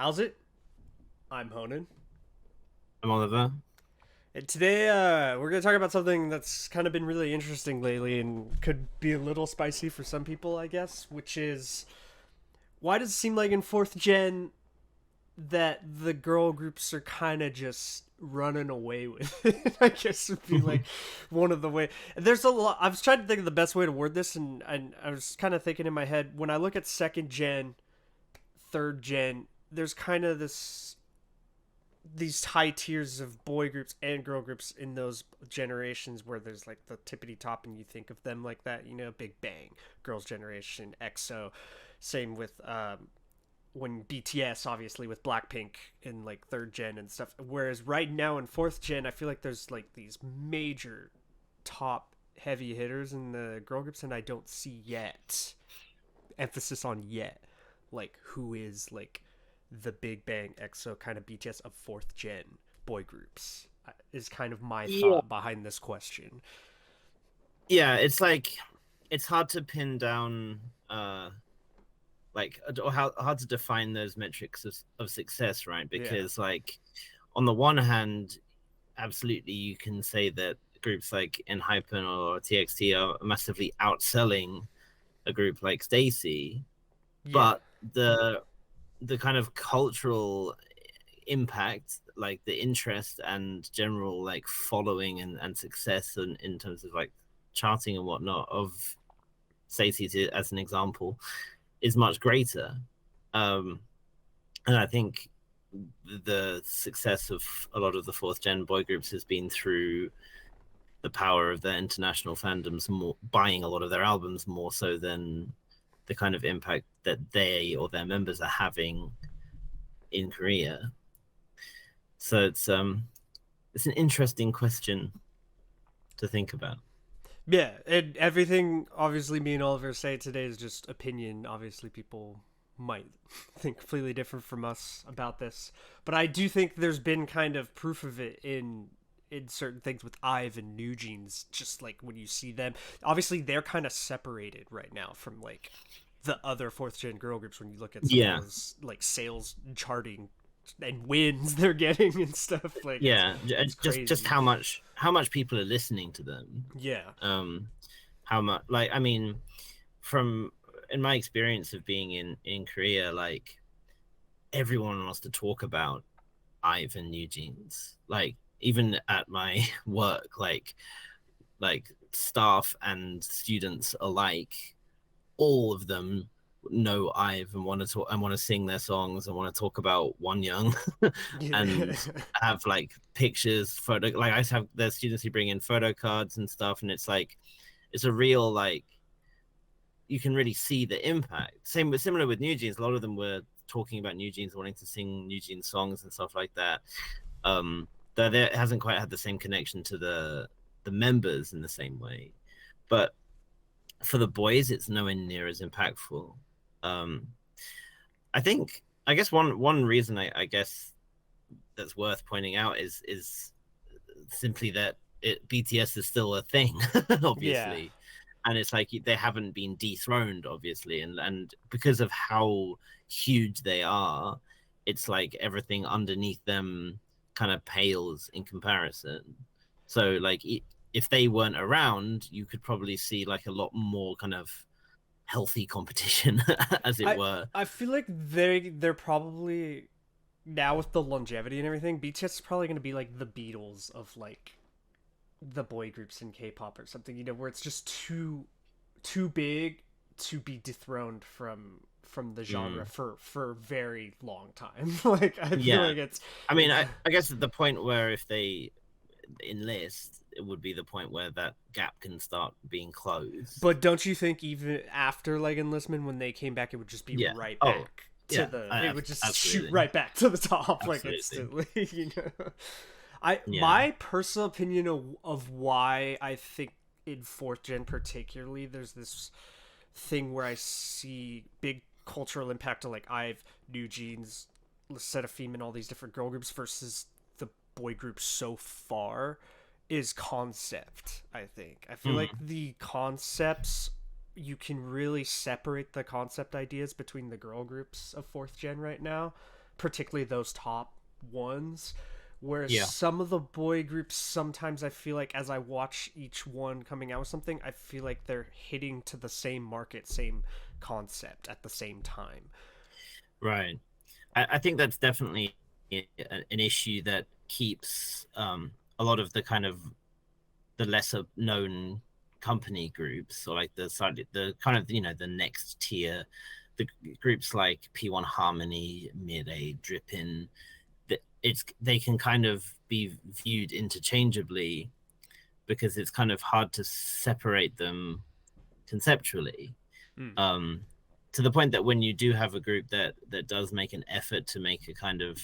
How's it? I'm Honan. I'm Oliver. And today, we're going to talk about something that's kind of been really interesting lately and could be a little spicy for some people, I guess, which is why does it seem like in 4th gen that the girl groups are kind of just running away with it? I guess would be like one of the way. There's a lot. I was trying to think of the best way to word this, and I was kind of thinking in my head when I look at 2nd gen, 3rd gen, there's kind of these high tiers of boy groups and girl groups in those generations where there's like the tippity top and you think of them like that, Big Bang, Girls' Generation, EXO. Same with when BTS, obviously, with Blackpink in like 3rd gen and stuff. Whereas right now in 4th gen, I feel like there's like these major top heavy hitters in the girl groups, and I don't see yet, emphasis on yet, like who is like the Big Bang, EXO, kind of BTS of 4th gen boy groups is kind of my Yeah. thought behind this question. Yeah, it's hard to pin down or how hard to define those metrics of success, right? Yeah. Because on the one hand, absolutely you can say that groups like Enhypen or TXT are massively outselling a group like Stacy, Yeah. but the kind of cultural impact, like the interest and general like following and success in terms of like charting and whatnot of Stacey as an example is much greater. And I think the success of a lot of the 4th gen boy groups has been through the power of their international fandoms more buying a lot of their albums more so than the kind of impact that they or their members are having in Korea. So it's an interesting question to think about. Yeah. And everything, obviously, me and Oliver say today is just opinion. Obviously, people might think completely different from us about this. But I do think there's been kind of proof of it in certain things with IVE and New Jeans, just like when you see them. Obviously, they're kind of separated right now from like the other 4th gen girl groups when you look at some of Yeah, those like sales charting and wins they're getting and stuff. Like yeah, it's just crazy. how much people are listening to them. Yeah. Um, how much I mean, from in my experience of being in Korea, like everyone wants to talk about IVE and New Jeans. Like even at my work, like staff and students alike, all of them know IVE and want to talk and want to sing their songs and want to talk about One Young Yeah. and have like pictures, photo. Like I have there's students who bring in photo cards and stuff, and it's like it's a real like you can really see the impact. Similar with New Jeans, a lot of them were talking about New Jeans, wanting to sing New Jeans songs and stuff like that. Though there hasn't quite had the same connection to the members in the same way, but for the boys, it's nowhere near as impactful. Um, I guess one reason I guess that's worth pointing out is simply that BTS is still a thing, Yeah. obviously, and it's like they haven't been dethroned, obviously, and because of how huge they are, it's like everything underneath them kind of pales in comparison. So like if they weren't around, you could probably see like a lot more kind of healthy competition, as it I were. I feel like they're probably now with the longevity and everything, BTS is probably going to be like the Beatles of like the boy groups in K-pop or something, where it's just too big to be dethroned from the genre Mm. for a very long time. Like I feel Yeah, like I mean, it's I guess at the point where if they enlist, it would be the point where that gap can start being closed. but don't you think even after like enlistment when they came back it would just be Yeah. right Oh, back to yeah. the it would just shoot Absolutely, right back to the top like absolutely. instantly. I Yeah. my personal opinion of why I think in 4th gen particularly there's this thing where I see big cultural impact of like I've New Jeans, Seraphim, and all these different girl groups versus the boy groups so far is concept. I feel like Mm. the concepts, you can really separate the concept ideas between the girl groups of 4th gen right now particularly those top ones. Whereas Yeah. some of the boy groups, sometimes I feel like as I watch each one coming out with something, I feel like they're hitting to the same market, same concept at the same time. Right. I think that's definitely an issue that keeps a lot of the kind of the lesser known company groups, or like the kind of the next tier, the groups like P1 Harmony, Midday, Drippin, they can kind of be viewed interchangeably because it's kind of hard to separate them conceptually. Mm. Um, to the point that when you do have a group that does make an effort to make a kind of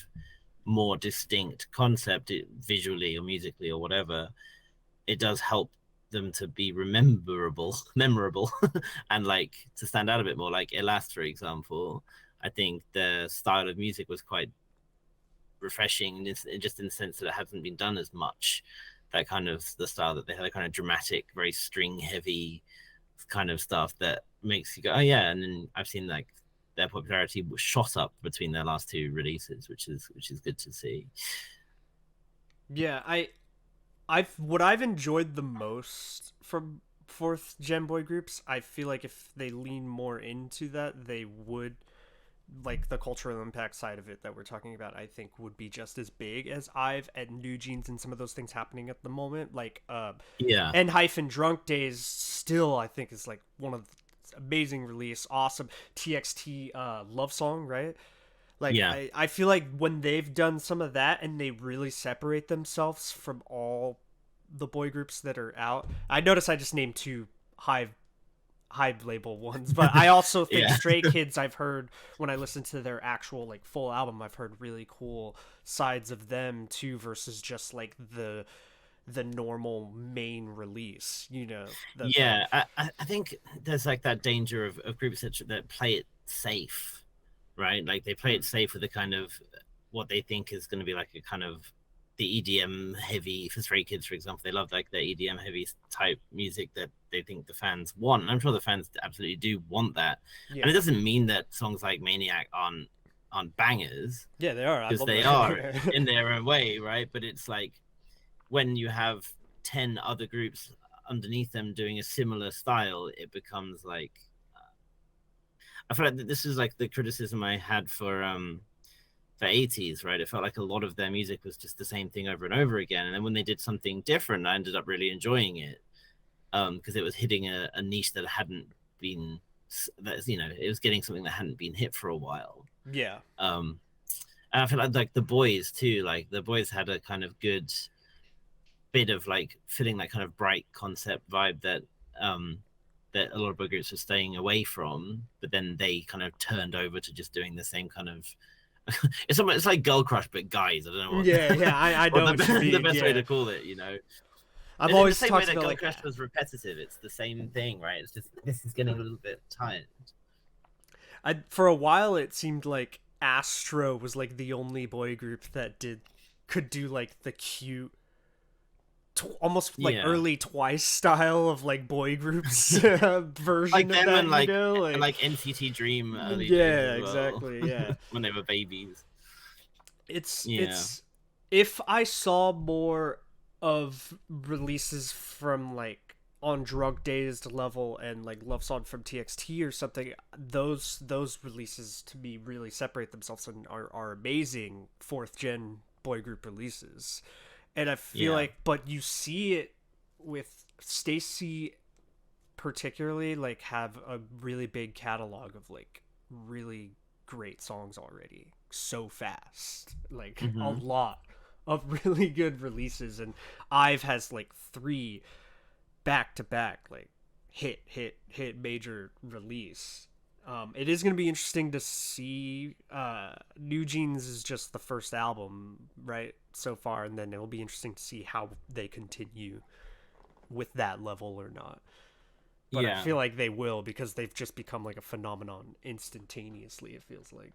more distinct concept, visually or musically or whatever, it does help them to be memorable, and like to stand out a bit more. Like Elast, for example, I think their style of music was quite refreshing, just in the sense that it hasn't been done as much. That kind of the style that they had, a kind of dramatic, very string heavy kind of stuff that makes you go, oh yeah. And then I've seen like their popularity was shot up between their last two releases, which is good to see. Yeah, I've enjoyed the most from fourth gen boy groups. I feel like if they lean more into that, they would, like the cultural impact side of it that we're talking about, I think would be just as big as I've and New Jeans and some of those things happening at the moment. Like Yeah, and hyphen Drunk Days still I think is like one of the amazing release, awesome. TXT Love Song, right? Like yeah, I feel like when they've done some of that and they really separate themselves from all the boy groups that are out. I notice I just named two Hive label ones, but I also think yeah, Stray Kids, I've heard when I listen to their actual like full album, I've heard really cool sides of them too versus just like the normal main release, you know. The yeah. I think there's like that danger of groups that play it safe, right? Like they play it safe with a kind of what they think is going to be like a kind of the EDM heavy for Stray Kids, for example. They love like the EDM heavy type music that they think the fans want. And I'm sure the fans absolutely do want that. yeah. And it doesn't mean that songs like Maniac aren't bangers, Yeah, they are. I because love they are that. in their own way, right? But it's like when you have 10 other groups underneath them doing a similar style, it becomes like I feel like this is like the criticism I had for 80s, right? It felt like a lot of their music was just the same thing over and over again. And then when they did something different, I ended up really enjoying it, because it was hitting a niche that hadn't been, that it was getting something that hadn't been hit for a while. Yeah. And I feel like the boys too, like the boys had a kind of good bit of like filling that kind of bright concept vibe that a lot of groups were staying away from, but then they kind of turned over to just doing the same kind of it's like Girl Crush but guys. I don't know what Yeah, I know what you mean. the best way Yeah. to call it. I've In the always same way talked that about Girl like Crush was repetitive, it's the same thing, right? It's just this is getting a little bit tired. for a while it seemed like Astro was like the only boy group that could do like the cute almost like Yeah, early Twice style of like boy groups version like of them that, and like you know, and like NCT Dream early days yeah, as well, exactly, yeah. when they were babies. Yeah, It's if I saw more of releases from like on Drug Dazed level and like Love Song from TXT or something, those releases to me really separate themselves and are amazing fourth gen boy group releases. And I feel yeah, like, but you see it with Stacy particularly, like have a really big catalog of like really great songs already so fast, like a hmm, lot of really good releases. And Ive has like three back to back like hit major release. It is going to be interesting to see. New Jeans is just the first album, right, so far, and then it'll be interesting to see how they continue with that level or not. But I yeah. feel like they will because they've just become like a phenomenon instantaneously, it feels like.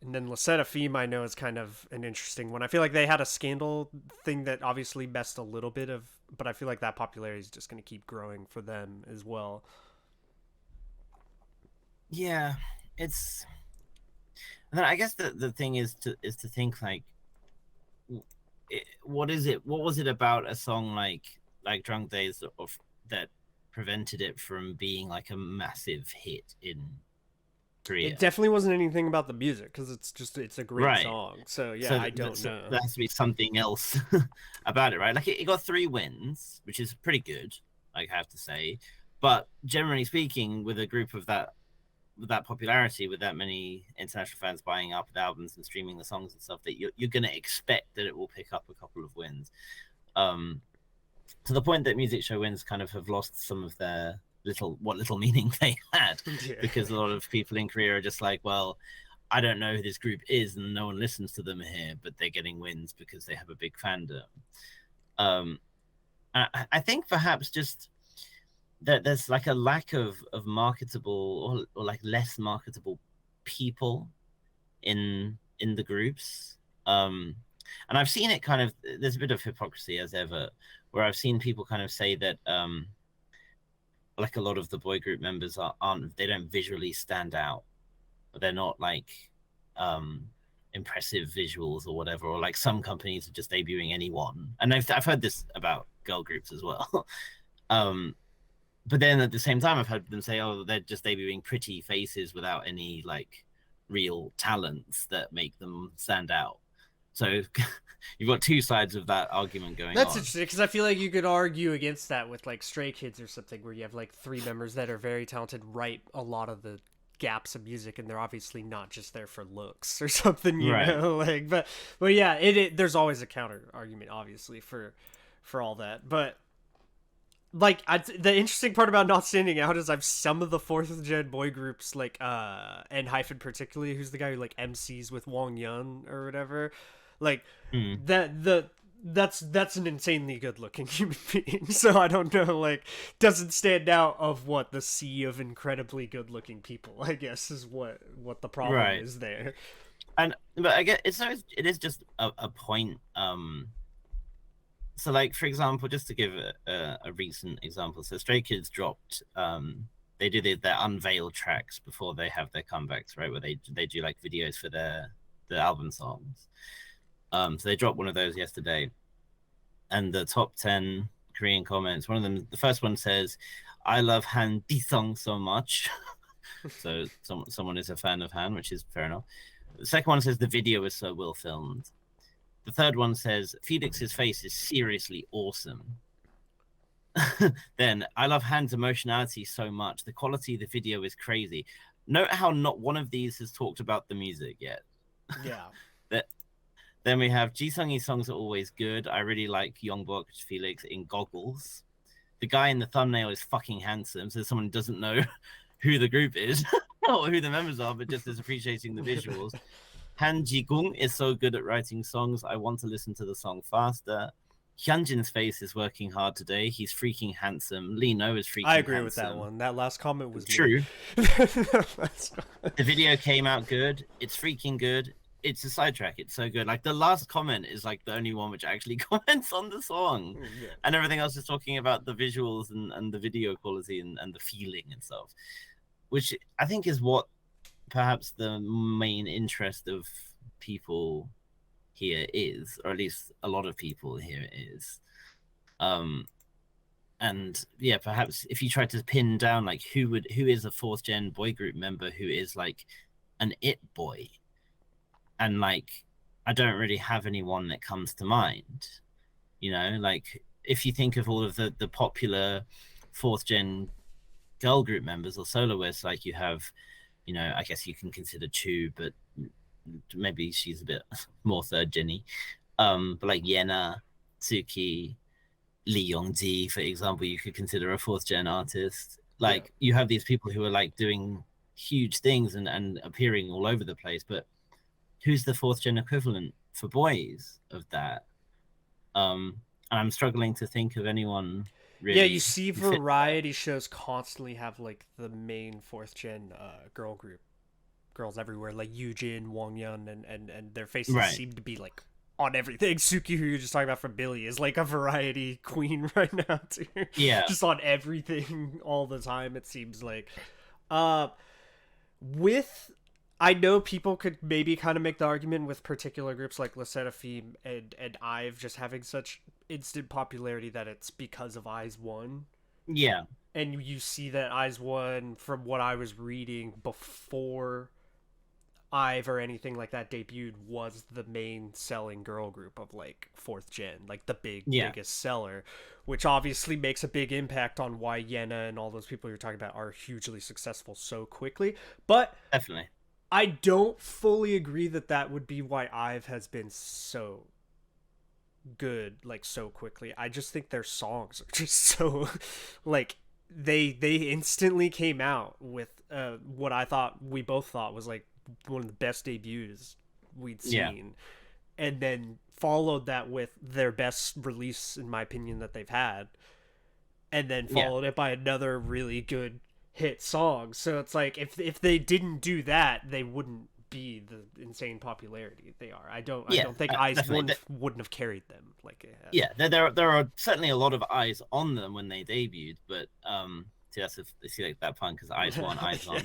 And then Lasetta Femme, I know, is kind of an interesting one. I feel like they had a scandal thing that obviously messed a little bit of, but I feel like that popularity is just going to keep growing for them as well. Yeah, it's And then I guess the thing is to think like, what is it? What was it about a song like Drunk Days of that prevented it from being like a massive hit in Korea? It definitely wasn't anything about the music because it's a great Right. song. So yeah, So, I don't so know. there has to be something else about it, right? Like it got 3 wins, which is pretty good, like I have to say. But generally speaking, with a group of that with that popularity, with that many international fans buying up the albums and streaming the songs and stuff, that you're going to expect that it will pick up a couple of wins. Um, to the point that music show wins kind of have lost some of their little meaning they had, Yeah. because a lot of people in Korea are just like, well, I don't know who this group is, and no one listens to them here, but they're getting wins because they have a big fandom. Um, I think perhaps just that there's like a lack of marketable or like less marketable people in the groups. And I've seen it kind of, there's a bit of hypocrisy as ever, where I've seen people kind of say that like a lot of the boy group members aren't they don't visually stand out, but they're not like um impressive visuals or whatever, or like some companies are just debuting anyone. And I've heard this about girl groups as well. um but then at the same time I've heard them say, oh, they're just debuting pretty faces without any like real talents that make them stand out. So you've got two sides of that argument going That's on. interesting because I feel like you could argue against that with like Stray Kids or something, where you have like 3 members that are very talented, write a lot of the gaps of music, and they're obviously not just there for looks or something, you Right. know. But yeah, there's always a counter argument, obviously, for all that. But like the interesting part about not standing out is I've some of the fourth gen boy groups like Hyphen particularly, who's the guy who like MCs with Wong Yun or whatever, like Mm. that's an insanely good looking human being. So I don't know, like, doesn't stand out of what the sea of incredibly good looking people, I guess, is what the problem Right. is there. And but I guess it is just a point. So like for example, just to give a recent example, so Stray Kids dropped they do their unveiled tracks before they have their comebacks, right, where they do like videos for the album songs. So they dropped one of those yesterday, and the top 10 Korean comments, one of them, the first one says, I love Han Disung so much. So someone is a fan of Han, which is fair enough. The second one says the video is so well filmed. The third one says Felix's face is seriously awesome. Then I love Han's emotionality so much. The quality of the video is crazy. Note how not one of these has talked about the music yet. Yeah. Then we have Jisung's songs are always good. I really like Yongbok Felix in Goggles. The guy in the thumbnail is fucking handsome. So someone doesn't know who the group is or who the members are, but just is appreciating the visuals. Han Ji-gung is so good at writing songs. I want to listen to the song faster. Hyunjin's face is working hard today. He's freaking handsome. Lee No is freaking I agree handsome. with that one. That last comment was true. The video came out good. It's freaking good. It's a sidetrack. It's so good. Like the last comment is like the only one which actually comments on the song, Yeah. and everything else is talking about the visuals and the video quality and the feeling and stuff, which I think is what perhaps the main interest of people here is, or at least a lot of people here is. And yeah, perhaps if you try to pin down like who is a fourth gen boy group member who is like an it boy, and like I don't really have anyone that comes to mind, you know, like if you think of all of the popular fourth gen girl group members or soloists, like you have, you know, I guess you can consider Chu, but maybe she's a bit more third Jenny. But like Yena, Tsuki, Lee Yongji, for example, you could consider a fourth gen artist. Like you have these people who are like doing huge things and appearing all over the place, but who's the fourth gen equivalent for boys of that? And I'm struggling to think of anyone really. Yeah, you see variety shows constantly have like the main fourth gen girl group, girls everywhere, like Yujin, Wong Yun, and their faces seem to be like on everything. Suki, who you're just talking about from Billy, is like a variety queen right now too. Yeah, just on everything all the time. It seems like, with I know people could maybe kind of make the argument with particular groups like Le Seraphim and IVE just having such instant popularity that it's because of Eyes One. Yeah, And you see that Eyes One, from what I was reading before IVE or anything like that debuted, was the main selling girl group of like fourth gen, like the yeah, biggest seller, which obviously makes a big impact on why Yena and all those people you're talking about are hugely successful so quickly. But definitely. I don't fully agree that that would be why IVE has been so good like so quickly. I just think their songs are just so like they instantly came out with what I thought we both thought was like one of the best debuts we'd Yeah, seen, and then followed that with their best release in my opinion that they've had, and then yeah, followed it by another really good hit song. So it's like if they didn't do that, they wouldn't be the insane popularity they are. I yeah. don't think Eyes Definitely. wouldn't have carried them like it has. Yeah, there are certainly a lot of eyes on them when they debuted, but see that's see like that pun because eyes one, eyes on.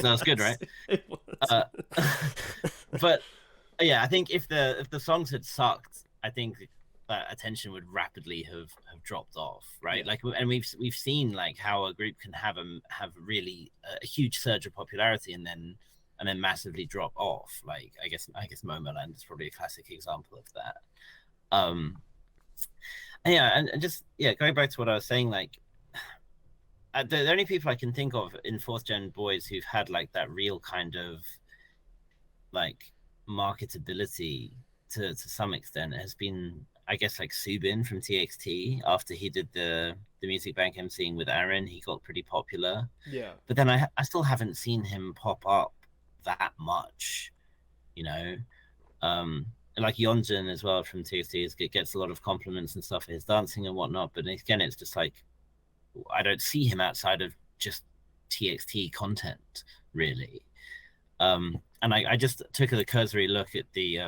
That's good, right? It was. Uh, but yeah, I think if the songs had sucked, I think that attention would rapidly have dropped off, right? Yeah. Like, and we've seen like how a group can have really a huge surge of popularity and then massively drop off. Like I guess Momoland is probably a classic example of that. Um, and yeah, and just yeah, going back to what I was saying, like the only people I can think of in fourth gen boys who've had like that real kind of like marketability to some extent has been I guess like Subin from TXT after he did the Music Bank emceeing with Aaron, he got pretty popular. Yeah. But then I still haven't seen him pop up that much, you know. Like Yonjin as well from TXT gets a lot of compliments and stuff for his dancing and whatnot. But again, it's just like I don't see him outside of just TXT content really. And I just took a cursory look at the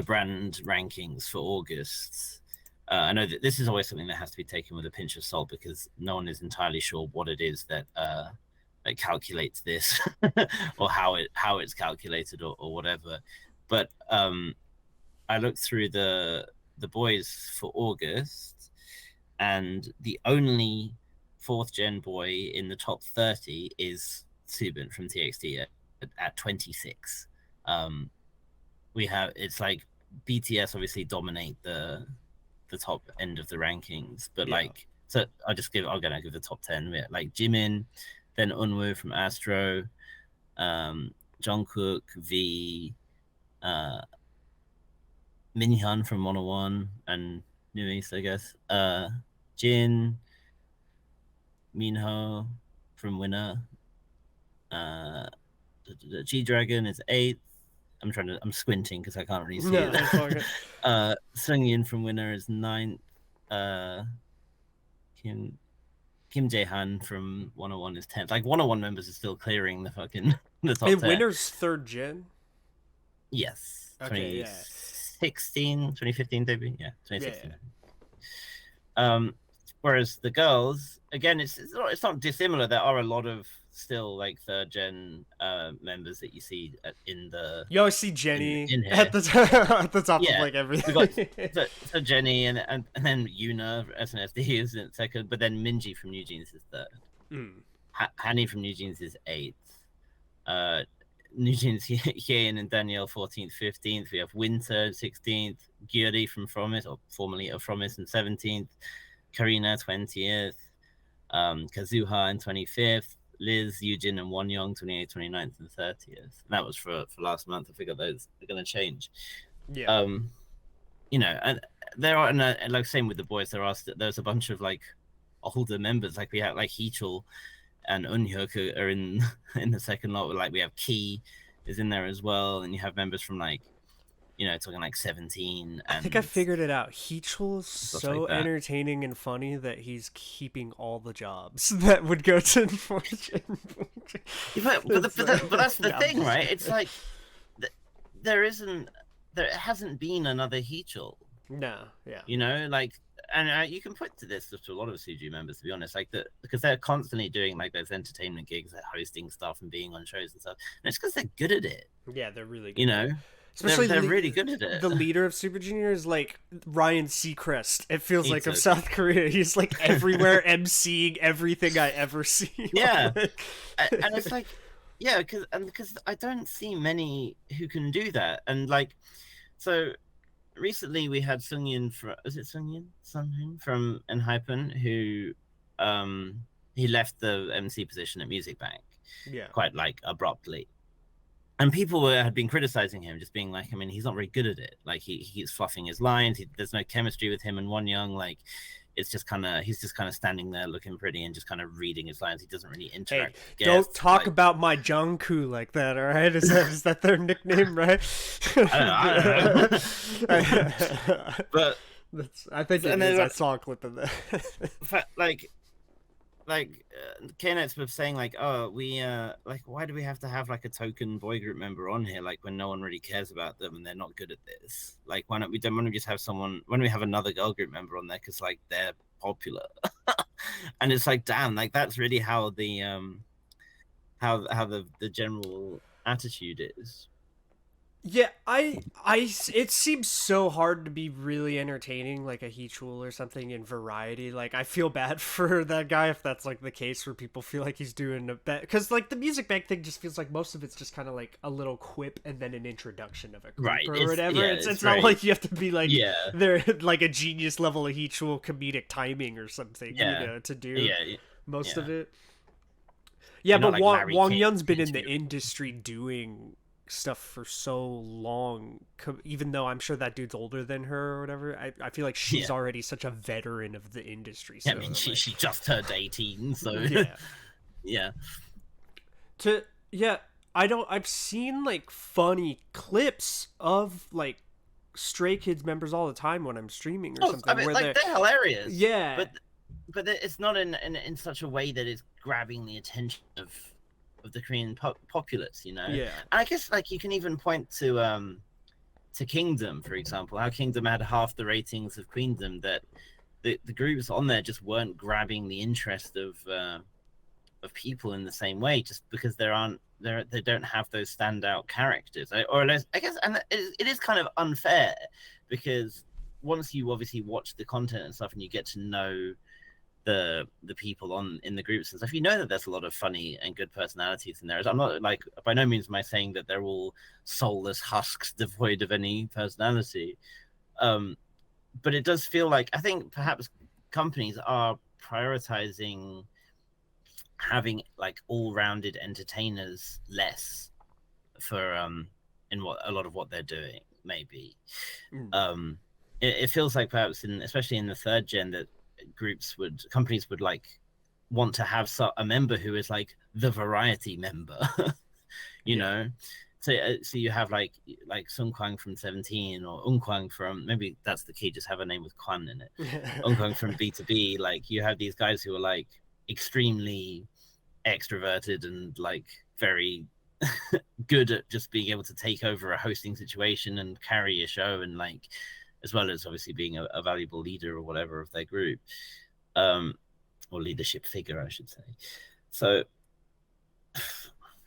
brand rankings for August. I know that this is always something that has to be taken with a pinch of salt because no one is entirely sure what it is that calculates this or how it's calculated or whatever. But I looked through the boys for August, and the only fourth gen boy in the top 30 is Subin from TXT at 26. We have it's like BTS obviously dominate the top end of the rankings, but Yeah. like so I'm gonna give the top 10. Like Jimin, then Unwoo from Astro, Jungkook, V, Minhyun from 101 and New East, I guess. Jin, Minho from Winner. G Dragon is 8th. I'm squinting because I can't really see it. Sung Yin from Winner is 9th. Kim Jae Han from 101 is 10th. Like 101 members are still clearing the fucking the top 10. Winner's third gen. Yes. Okay, 2015 debut. Yeah, 2016. Yeah. Whereas the girls, again, it's not dissimilar. There are a lot of still like third gen members that you see in the. You always see Jenny in here. at the top of like everything. We got so Jenny and then Yuna SNSD is in second, but then Minji from New Jeans is third. Hani from New Jeans is 8th. New Jeans Hyein and Danielle 14th, 15th. We have Winter 16th, Gyuri from Fromis, or formerly of Fromis, in 17th. Karina 20th, Kazuha in 25th, Liz, Eugene, and Wonyoung 28th, 29th, and 30th. And that was for last month. I figure those are going to change. Yeah. You know, and there are, and like same with the boys, there's a bunch of like older members. Like we have like Heechul and Unhyuk are in the second lot. Like we have Key is in there as well, and you have members from like, you know, talking like 17. I think I figured it out. Heechul is so like entertaining and funny that he's keeping all the jobs that would go to Fortune. But that's the thing, right? It's like there hasn't been another Heechul. No, yeah. You know, like and you can put to this to a lot of Suju members, to be honest, like because they're constantly doing like those entertainment gigs, they're hosting stuff and being on shows and stuff, and it's because they're good at it. Yeah, they're really good. You know, especially they're really good at it. The leader of Super Junior is like Ryan Seacrest. It feels like of South Korea. He's like everywhere, emceeing everything I ever see. Yeah, and it's like, yeah, because I don't see many who can do that, and like, so recently we had Sunghyun from Sunghyun from ENHYPEN, who he left the MC position at Music Bank, quite like abruptly. And people had been criticizing him, just being like, I mean, he's not very good at it. Like he keeps fluffing his lines. There's no chemistry with him and Wonyoung. Like it's just kind of, he's just kind of standing there looking pretty and just kind of reading his lines. He doesn't really interact. Hey, don't talk about my Jungkook like that, all right? Is that their nickname, right? I don't know. But I think it is. I saw a clip of that. Like K-Nets was saying, like, oh, we like, why do we have to have like a token boy group member on here, like when no one really cares about them and they're not good at this? Like, why don't we just have someone when we have another girl group member on there because like they're popular? And it's like, damn, like that's really how the the general attitude is. Yeah, it seems so hard to be really entertaining, like a Heechul or something in Variety. Like, I feel bad for that guy if that's like the case where people feel like he's doing a bet, because like the Music Bank thing just feels like most of it's just kind of like a little quip and then an introduction of a group or whatever. Yeah, it's not like you have to be like they're like a genius level of Heechul comedic timing or something, you know, to do most of it. Yeah, but like Wongyun's been in the industry doing stuff for so long, even though I'm sure that dude's older than her or whatever. I feel like she's already such a veteran of the industry. So, I mean, she just turned 18, so I've seen like funny clips of like Stray Kids members all the time when I'm streaming or something. I mean, where they're hilarious. Yeah, but it's not in such a way that it's grabbing the attention of the Korean populace, you know. Yeah. And I guess like you can even point to Kingdom, for example, how Kingdom had half the ratings of Queendom, that the groups on there just weren't grabbing the interest of people in the same way, just because they don't have those standout characters, or less, I guess. And it is kind of unfair, because once you obviously watch the content and stuff and you get to know the people in the groups and stuff, you know that there's a lot of funny and good personalities in there. I'm not like, by no means am I saying that they're all soulless husks devoid of any personality, but it does feel like, I think perhaps companies are prioritizing having like all-rounded entertainers less for in what a lot of what they're doing, maybe. It feels like perhaps especially in the third gen, that companies would like want to have a member who is like the variety member. you know, so you have like Sung Kwang from 17, or Kwang from, maybe that's the key, just have a name with Kwan in it. Kwang from B2B. Like you have these guys who are like extremely extroverted and like very good at just being able to take over a hosting situation and carry a show, and like, as well as obviously being a valuable leader or whatever of their group, or leadership figure, I should say. So,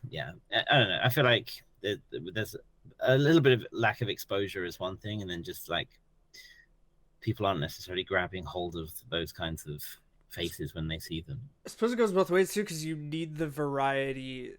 yeah, I don't know. I feel like there's a little bit of lack of exposure is one thing, and then just like people aren't necessarily grabbing hold of those kinds of faces when they see them. I suppose it goes both ways too, because you need the variety.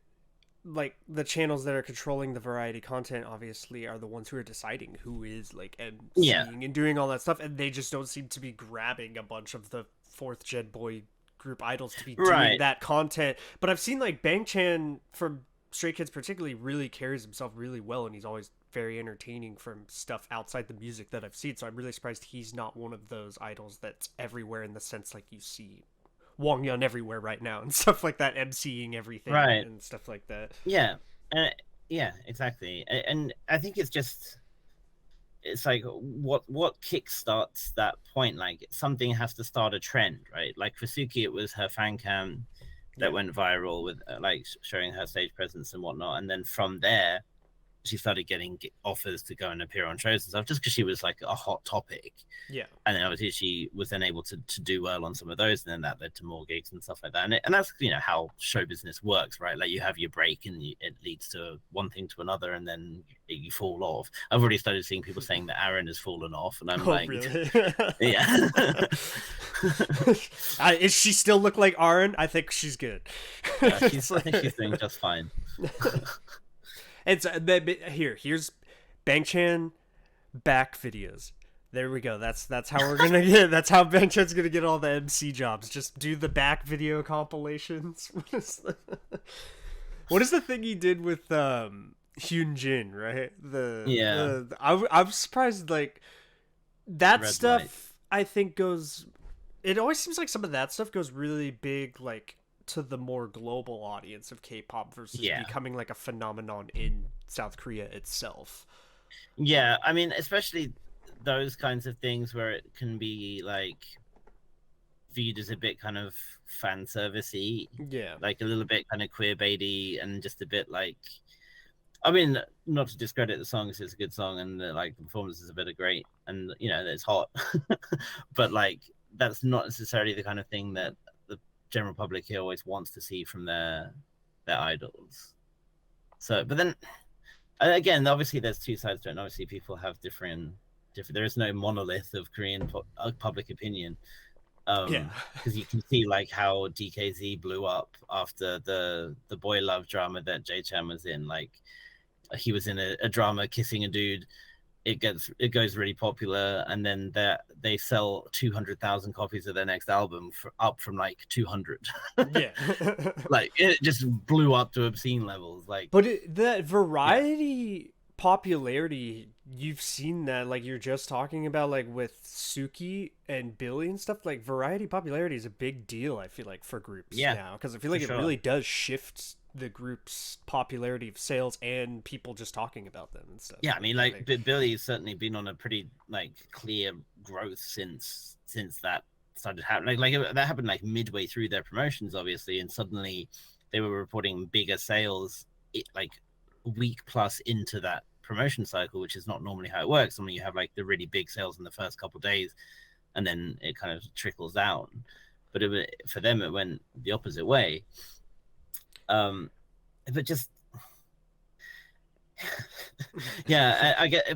Like the channels that are controlling the variety content obviously are the ones who are deciding who is like emceeing and doing all that stuff, and they just don't seem to be grabbing a bunch of the fourth gen boy group idols to be doing that content. But I've seen like Bang Chan from Stray Kids particularly really carries himself really well, and he's always very entertaining from stuff outside the music that I've seen. So I'm really surprised he's not one of those idols that's everywhere, in the sense like you see Wongyun everywhere right now and stuff like that, emceeing everything and stuff like that. Yeah, exactly. And I think it's like what kickstarts that point. Like something has to start a trend, right? Like for Suki, it was her fan cam that went viral with like showing her stage presence and whatnot, and then from there she started getting offers to go and appear on shows and stuff, just because she was like a hot topic. Yeah. And then obviously she was then able to do well on some of those, and then that led to more gigs and stuff like that. And that's, you know, how show business works, right? Like you have your break, and it leads to one thing to another, and then you fall off. I've already started seeing people saying that Aaron has fallen off, and I'm like, really? yeah. Is she still look like Aaron? I think she's good. I think she's doing just fine. It's here's Bangchan back videos. There we go. That's how we're gonna get. That's how Bangchan's gonna get all the MC jobs. Just do the back video compilations. What is the thing he did with Hyun Jin? Right. I'm surprised. Like that Red stuff. Light. I think goes. It always seems like some of that stuff goes really big. Like to the more global audience of K-pop versus becoming like a phenomenon in South Korea itself. Yeah, I mean, especially those kinds of things where it can be like viewed as a bit kind of fan servicey, like a little bit kind of queer baity, and just a bit like, I mean, not to discredit the song, it's a good song, and like the performances of it are great, and you know it's hot, but like that's not necessarily the kind of thing that general public here always wants to see from their idols. So, but then again, obviously there's two sides to it, and obviously people have different. There is no monolith of Korean public opinion, because you can see like how DKZ blew up after the boy love drama that Jay Chan was in. Like he was in a drama kissing a dude. It goes really popular, and then they sell 200,000 copies of their next album up from like 200. Yeah. Like it just blew up to obscene levels. Like, but that variety popularity, you've seen that, like you're just talking about, like with Suki and Billy and stuff. Like variety popularity is a big deal, I feel like, for groups now, because I feel like it really does shift the group's popularity of sales and people just talking about them and stuff. Yeah, I mean, like Billy's certainly been on a pretty like clear growth since that started happening. Like that happened like midway through their promotions, obviously, and suddenly they were reporting bigger sales like a week plus into that promotion cycle, which is not normally how it works. Normally you have like the really big sales in the first couple of days, and then it kind of trickles down. But for them, it went the opposite way. But just yeah, I get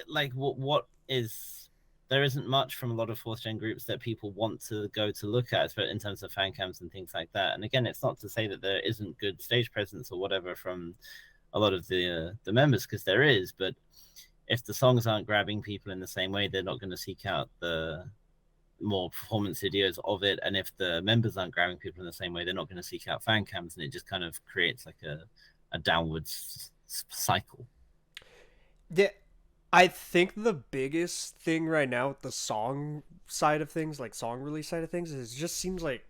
like what is, there isn't much from a lot of fourth gen groups that people want to go to look at, but in terms of fan cams and things like that. And again, it's not to say that there isn't good stage presence or whatever from a lot of the members, because there is, but if the songs aren't grabbing people in the same way, they're not going to seek out the more performance videos of it, and if the members aren't grabbing people in the same way, they're not going to seek out fan cams, and it just kind of creates like a downwards cycle. Yeah, I think the biggest thing right now with the song side of things, like song release side of things, is it just seems like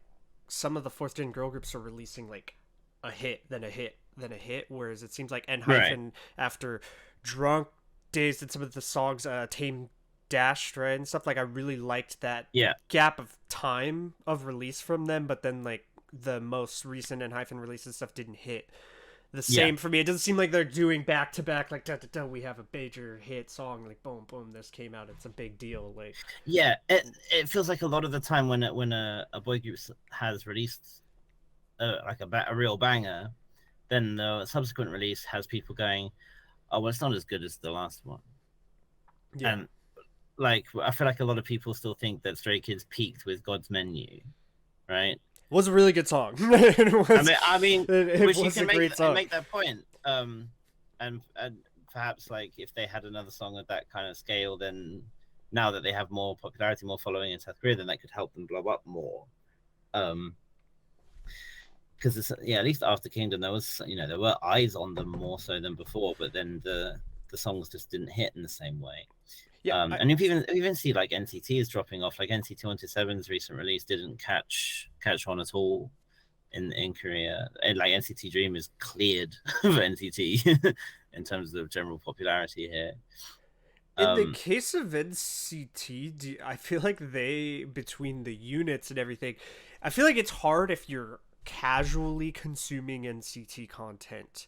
some of the fourth gen girl groups are releasing like a hit, then a hit, then a hit, whereas it seems like ENHYPEN after Drunk Days did some of the songs, Tame Dashed, right, and stuff. Like I really liked that gap of time of release from them, but then like the most recent ENHYPEN releases stuff didn't hit the same for me. It doesn't seem like they're doing back to back, like we have a major hit song, like boom boom, this came out, it's a big deal. Like it feels like a lot of the time when a boy group has released like a real banger, then the subsequent release has people going, oh well, it's not as good as the last one. And like I feel like a lot of people still think that Stray Kids peaked with God's Menu, right? It was a really good song. I mean, which you can make that point. And perhaps like if they had another song of that kind of scale, then now that they have more popularity, more following in South Korea, then that could help them blow up more. Because at least after Kingdom, there was, there were eyes on them more so than before, but then the songs just didn't hit in the same way. And if you even see like NCT is dropping off, like NCT 127's recent release didn't catch on at all in Korea. And like NCT Dream is cleared for NCT in terms of general popularity here. In the case of NCT, I feel like they, between the units and everything, I feel like it's hard if you're casually consuming NCT content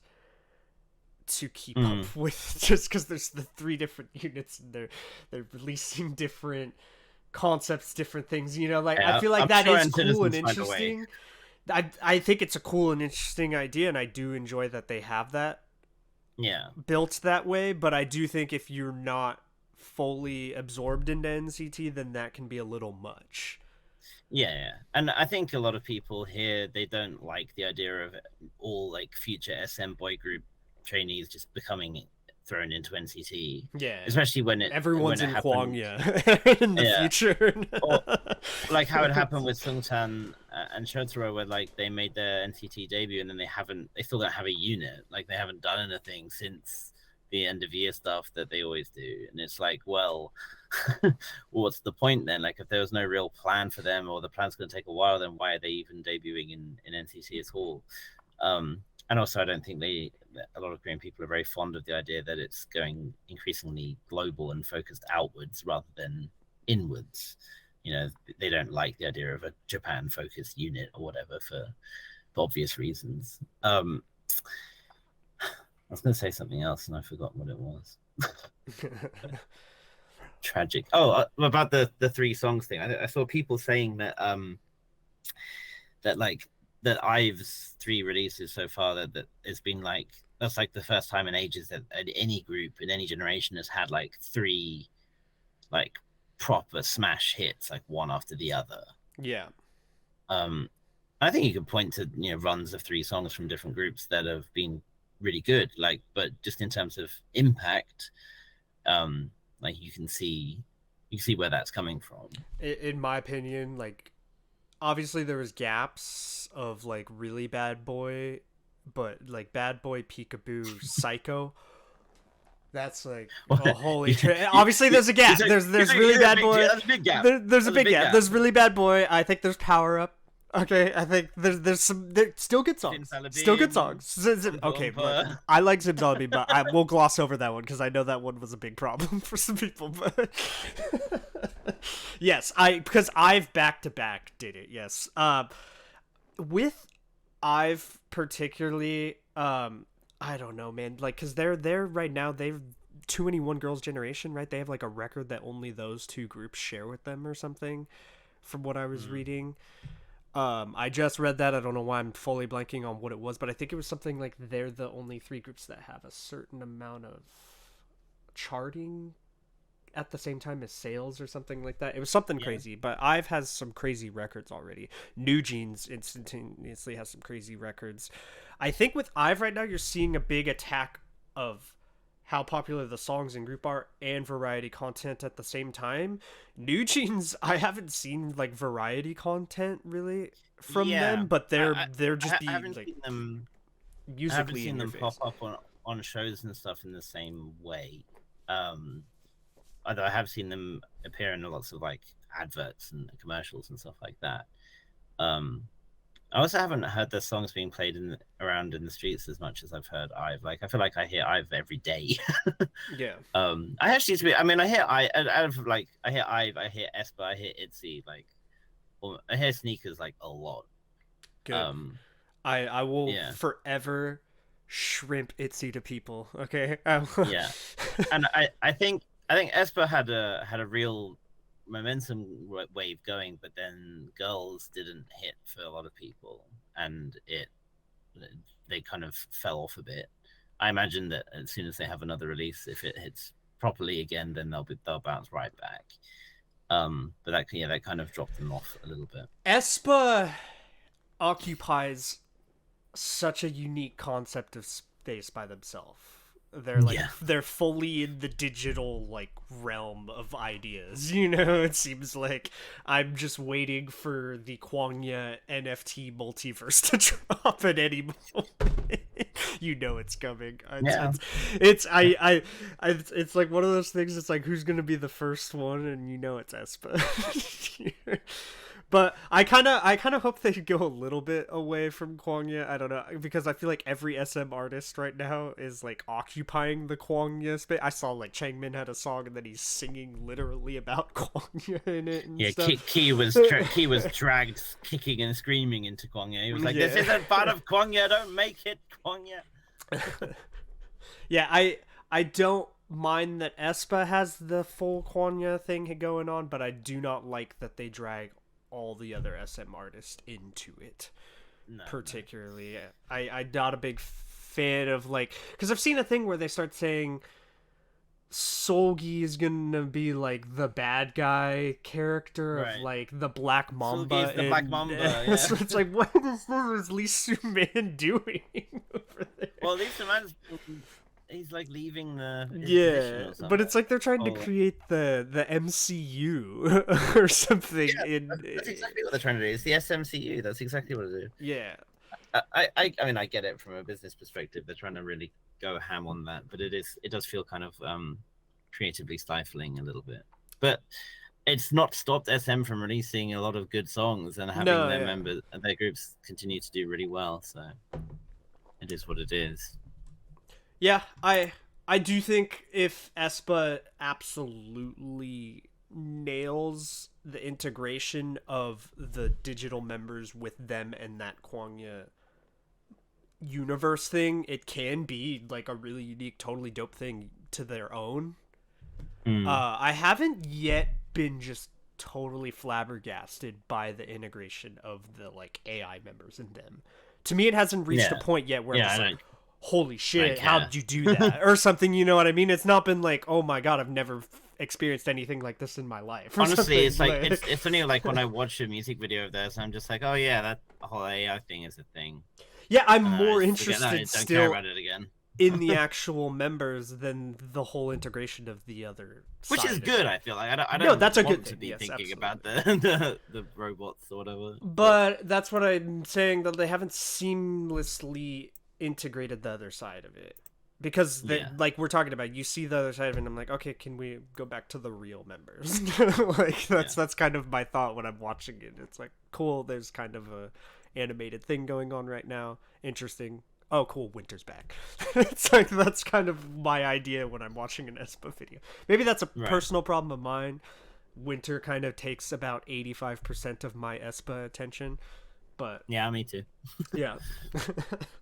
to keep up with, just because there's the 3 different units and they're releasing different concepts, different things, you know, like I feel like that is cool and interesting. I think it's a cool and interesting idea, and I do enjoy that they have that built that way, but I do think if you're not fully absorbed into NCT, then that can be a little much. Yeah, and I think a lot of people here, they don't like the idea of all like future SM boy group trainees just becoming thrown into NCT. Yeah, especially when everyone's in Kwangya in the future. Or, like how it happened with Sungtan and Shotaro, where like they made their NCT debut and then they still don't have a unit. Like they haven't done anything since the end of year stuff that they always do, and it's like, well, what's the point then? Like if there was no real plan for them, or the plan's going to take a while, then why are they even debuting in NCT at all? And also, I don't think a lot of Korean people are very fond of the idea that it's going increasingly global and focused outwards rather than inwards. You know, they don't like the idea of a Japan-focused unit or whatever for obvious reasons. I was going to say something else and I forgot what it was. Tragic. Oh, about the 3 songs thing. I saw people saying that that IVE's 3 releases so far that it's been like, that's like the first time in ages that any group in any generation has had like 3 like proper smash hits, like one after the other. Yeah. I think you could point to, you know, runs of 3 songs from different groups that have been really good, like, but just in terms of impact, like you can see where that's coming from. In my opinion, like obviously there was gaps of like really Bad Boy, but like Bad Boy, Peekaboo, Psycho, that's like a holy obviously there's a gap. There's really Bad Boy. There's a big gap. There's a big gap. There's really Bad Boy. I think there's Power Up. Okay, I think there's still good songs. Still good songs. Okay, but I like Zimzalabi, but I will gloss over that one because I know that one was a big problem for some people. But yes, because I've back to back did it. Yes, with I've particularly, I don't know, man. Like, cause they're right now. They've 2NE1 Girls' Generation, right? They have like a record that only those 2 groups share with them or something, from what I was reading. I just read that. I don't know why I'm fully blanking on what it was, but I think it was something like they're the only 3 groups that have a certain amount of charting at the same time as sales or something like that. It was something crazy, but IVE has some crazy records already. New Jeans instantaneously has some crazy records. I think with IVE right now, you're seeing a big attack of how popular the songs and group are and variety content at the same time. New Jeans, I haven't seen like variety content really from them, but they're just being like musically. I haven't seen them pop up on shows and stuff in the same way. Although I have seen them appear in lots of like adverts and commercials and stuff like that. I also haven't heard their songs being played around in the streets as much as I've heard IVE. Like I feel like I hear IVE every day. Yeah. I actually, I hear I hear IVE, I hear aespa, I hear ITZY, like, I hear Sneakers like a lot. Good. I will forever shrimp ITZY to people. Okay. Yeah. And I think aespa had a real momentum wave going, but then Girls didn't hit for a lot of people, and they kind of fell off a bit. I imagine that as soon as they have another release, if it hits properly again, then they'll bounce right back. But that kind of dropped them off a little bit. aespa occupies such a unique concept of space by themselves. They're fully in the digital like realm of ideas, you know. It seems like I'm just waiting for the Kwangya NFT multiverse to drop at any moment. You know it's coming. It's like one of those things. It's like, who's gonna be the first one, and you know it's aespa. But I kind of hope they go a little bit away from Kwangya. I don't know, because I feel like every SM artist right now is like occupying the Kwangya space. I saw like Changmin had a song and then he's singing literally about Kwangya in it. And stuff. Key was dragged kicking and screaming into Kwangya. He was like, "This isn't part of Kwangya. Don't make it Kwangya." Yeah, I don't mind that Espa has the full Kwanya thing going on, but I do not like that they drag all the other SM artists into it. No, no. Particularly, I'm not a big fan of like because I've seen a thing where they start saying Solgi is gonna be like the bad guy character of Right. like the Black Mamba. Sugi is the Black Mamba, yeah. So it's like, what is Lee Soo-man doing over there? Well, Lisa Man's he's like leaving the his position Yeah, or but something. it's like they're trying to Oh, create the MCU or something. yeah, In that's exactly what they're trying to do. It's the SMCU. That's exactly what it is. yeah, I mean, I get it from a business perspective. They're trying to really go ham on that, but it does feel kind of creatively stifling a little bit. But it's not stopped SM from releasing a lot of good songs and having no, their yeah. members and their groups continue to do really well. So it is what it is. Yeah, I do think if Espa absolutely nails the integration of the digital members with them and that Kwangya universe thing, it can be like a really unique, totally dope thing to their own. Mm. I haven't yet been just totally flabbergasted by the integration of the like AI members in them. To me, it hasn't reached a Yeah, point yet where yeah, it's I like, don't, holy I don't shit, how care. did you do that? Or something, you know what I mean? It's not been like, oh my god, I've never experienced anything like this in my life. Or Honestly, it's something. like it's only like when I watch a music video of theirs, I'm just like, oh yeah, that whole AI thing is a thing, Yeah, I'm and then I more just forget that. I interested don't care still about it again. in the actual members than the whole integration of the other Which side is of good. it. I feel like I No, don't that's a want good to thing. be Yes, thinking absolutely. about the robots or whatever. But that's what I'm saying, that they haven't seamlessly integrated the other side of it. Because Yeah, like we're talking about, you see the other side of it, and I'm like, okay, can we go back to the real members? Like yeah, that's kind of my thought when I'm watching it. It's like, cool, there's kind of a animated thing going on right now. Interesting. Oh, cool, Winter's back. It's like that's kind of my idea when I'm watching an Espa video. Maybe that's a right. personal problem of mine. Winter kind of takes about 85% of my Espa attention, but Yeah, me too. yeah.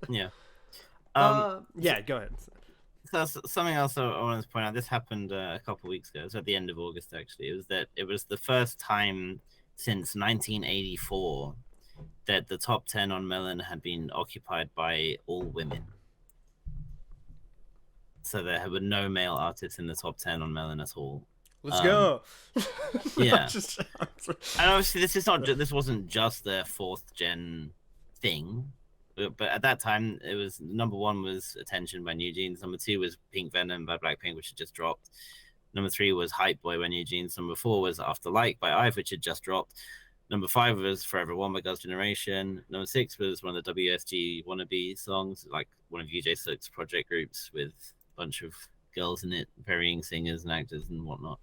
Yeah. Um. Yeah, go ahead. Something else I wanted to point out. This happened a couple of weeks ago. It was at the end of August, actually. It was the first time since 1984 that the top 10 on Melon had been occupied by all women. So there were no male artists in the top 10 on Melon at all. Let's Um, go. yeah. Just, And obviously, this wasn't just their fourth gen thing, but at that time, it was number one was Attention by New Jeans. Number two was Pink Venom by Blackpink, which had just dropped. Number three was Hype Boy by New Jeans. Number four was After Like by IVE, which had just dropped. Number five was Forever One by Girls' Generation. Number six was one of the WSG wannabe songs, like one of UJ Sook's project groups with a bunch of girls in it, varying singers and actors and whatnot.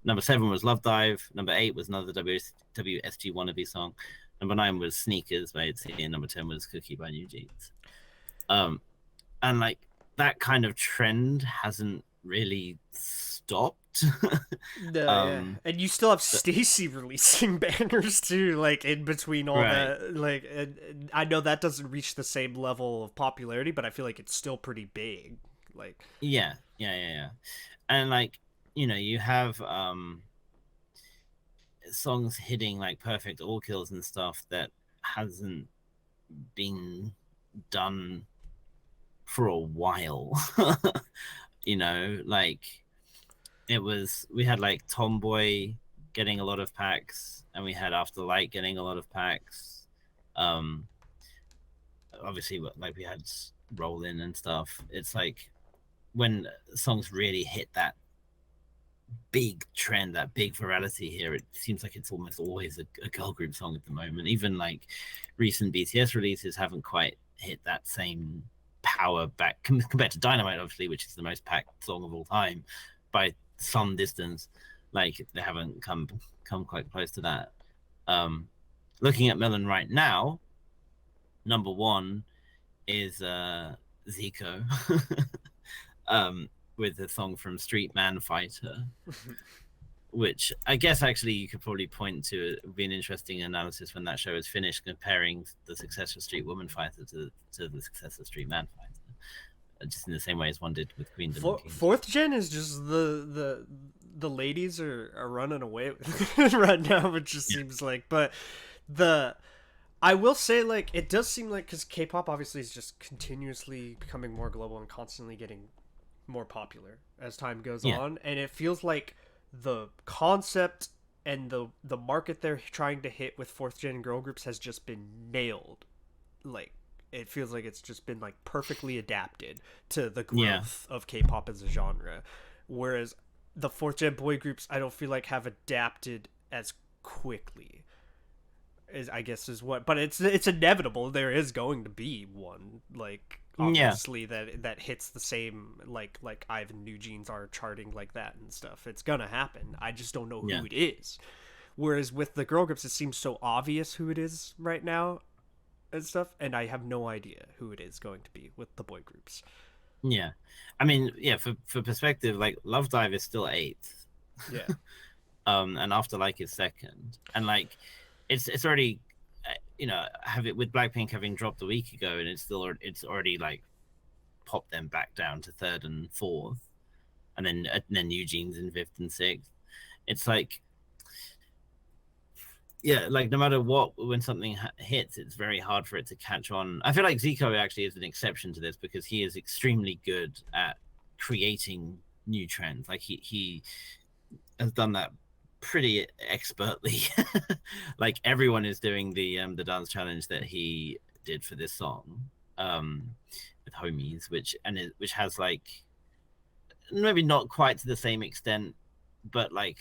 Number seven was Love Dive. Number eight was another WSG wannabe song. Number nine was Sneakers by ITZY, and number 10 was Cookie by New Jeans. And like that kind of trend hasn't really stopped. no, yeah. And you still have Stacy releasing bangers too, like in between all Right. that. Like, and I know that doesn't reach the same level of popularity, but I feel like it's still pretty big. Like, Yeah. And like, you have songs hitting like Perfect All Kills and stuff that hasn't been done for a while. Like we had like Tomboy getting a lot of packs, and we had After Light getting a lot of packs. Obviously, like we had Roll In and stuff. It's like when songs really hit that big trend, that big virality here, it seems like it's almost always a girl group song at the moment. Even like recent BTS releases haven't quite hit that same power back compared to Dynamite, obviously, which is the most packed song of all time by some distance. Like they haven't come quite close to that. Looking at Melon right now, number one is Zico. With a song from Street Man Fighter, which I guess actually you could probably point to. It would be an interesting analysis when that show is finished, comparing the success of Street Woman Fighter to the success of Street Man Fighter. just in the same way as one did with Queendom and Kingdom. Fourth gen is just the ladies are running away with it right now. It just seems like, but the I will say, like, it does seem like, because K-pop obviously is just continuously becoming more global and constantly getting more popular as time goes on, and it feels like the concept and the market they're trying to hit with fourth gen girl groups has just been nailed. Like, it feels like it's just been like perfectly adapted to the growth of K-pop as a genre, whereas the fourth gen boy groups I don't feel like have adapted as quickly. I guess is what, but it's inevitable. There is going to be one, like, obviously that hits the same, like Ivan New Jeans are charting like that and stuff. It's gonna happen. I just don't know who it is. Whereas with the girl groups, it seems so obvious who it is right now and stuff, and I have no idea who it is going to be with the boy groups. Yeah, I mean, for perspective, like Love Dive is still 8th. Yeah. And Afterlike is 2nd, and like it's already, have it with Blackpink having dropped a week ago, and it's already like popped them back down to 3rd and 4th, and then New Jeans in 5th and 6th. It's like, like no matter what, when something hits, it's very hard for it to catch on. I feel like Zico actually is an exception to this because he is extremely good at creating new trends. Like he has done that pretty expertly. Like everyone is doing the dance challenge that he did for this song with Homies, which has like maybe not quite to the same extent, but like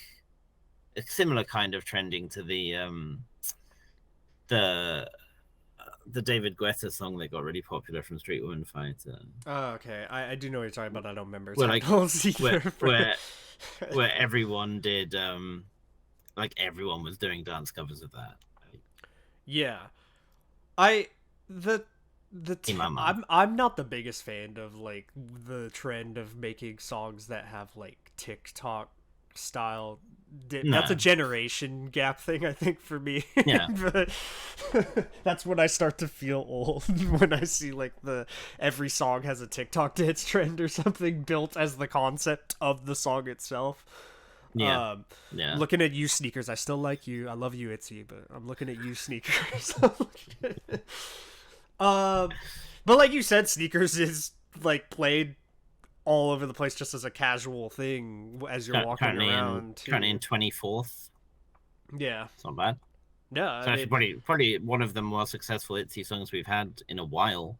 a similar kind of trending to the David Guetta song that got really popular from Street Woman Fighter. Oh, okay. I do know what you're talking about. I don't remember titles either. Where everyone did like everyone was doing dance covers of that. Yeah. I'm not the biggest fan of like the trend of making songs that have like TikTok style. That's a generation gap thing, I think, for me. Yeah. But that's when I start to feel old, when I see like every song has a TikTok dance trend or something built as the concept of the song itself. Looking at you, Sneakers. I still like you. I love you, Itzy, but I'm looking at you, Sneakers. But like you said, Sneakers is like played all over the place just as a casual thing as you're walking around. Currently in 24th. Yeah, it's not bad. Yeah, it's actually probably one of the more successful ITZY songs we've had in a while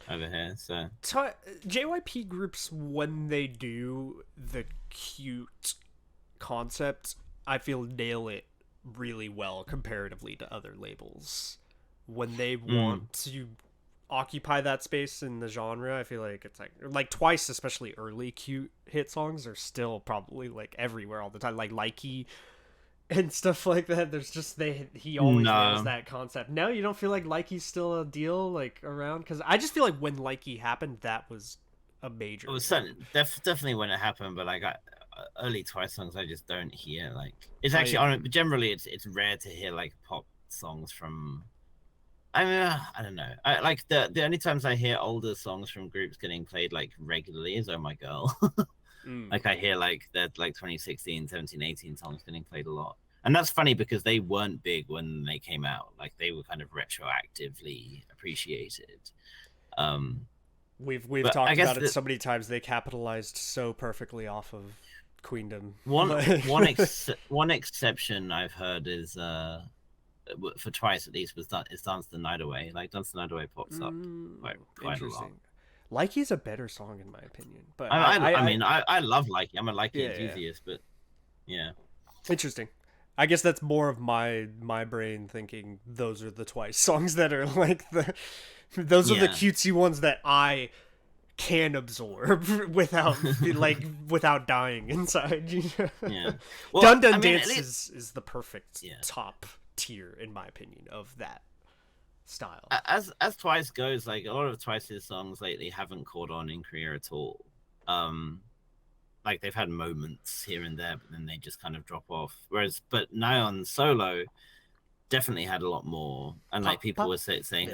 over here. So JYP groups, when they do the cute concept, I feel nail it really well comparatively to other labels. When they want to occupy that space in the genre, I feel like it's like Twice, especially early cute hit songs, are still probably like everywhere all the time, like Likey and stuff like that. There's just he always knows that concept. Now you don't feel like Likey's still a deal like around, because I just feel like when Likey happened, that was a major. It was definitely when it happened, but like early Twice songs I just don't hear. Like it's actually generally it's rare to hear like pop songs from. I mean, I don't know. I like the only times I hear older songs from groups getting played like regularly is Oh My Girl. Like I hear like that like 2016, 17, 18 songs getting played a lot. And that's funny because they weren't big when they came out. Like they were kind of retroactively appreciated. We've talked about it so many times. They capitalized so perfectly off of Queendom. One exception I've heard is for Twice at least is Dance the Night Away. Like Dance the Night Away pops up quite a lot. Likey's a better song in my opinion, but I love Likey. I'm a Likey enthusiast, but yeah, interesting. I guess that's more of my brain thinking those are the Twice songs that are like those are the cutesy ones that I can absorb without dying inside. You know? Yeah, Dun Dun Dance is the perfect top tier in my opinion of that style. As Twice goes, like a lot of Twice's songs lately haven't caught on in Korea at all. Like they've had moments here and there, but then they just kind of drop off. But Nayeon solo definitely had a lot more, and like people were saying,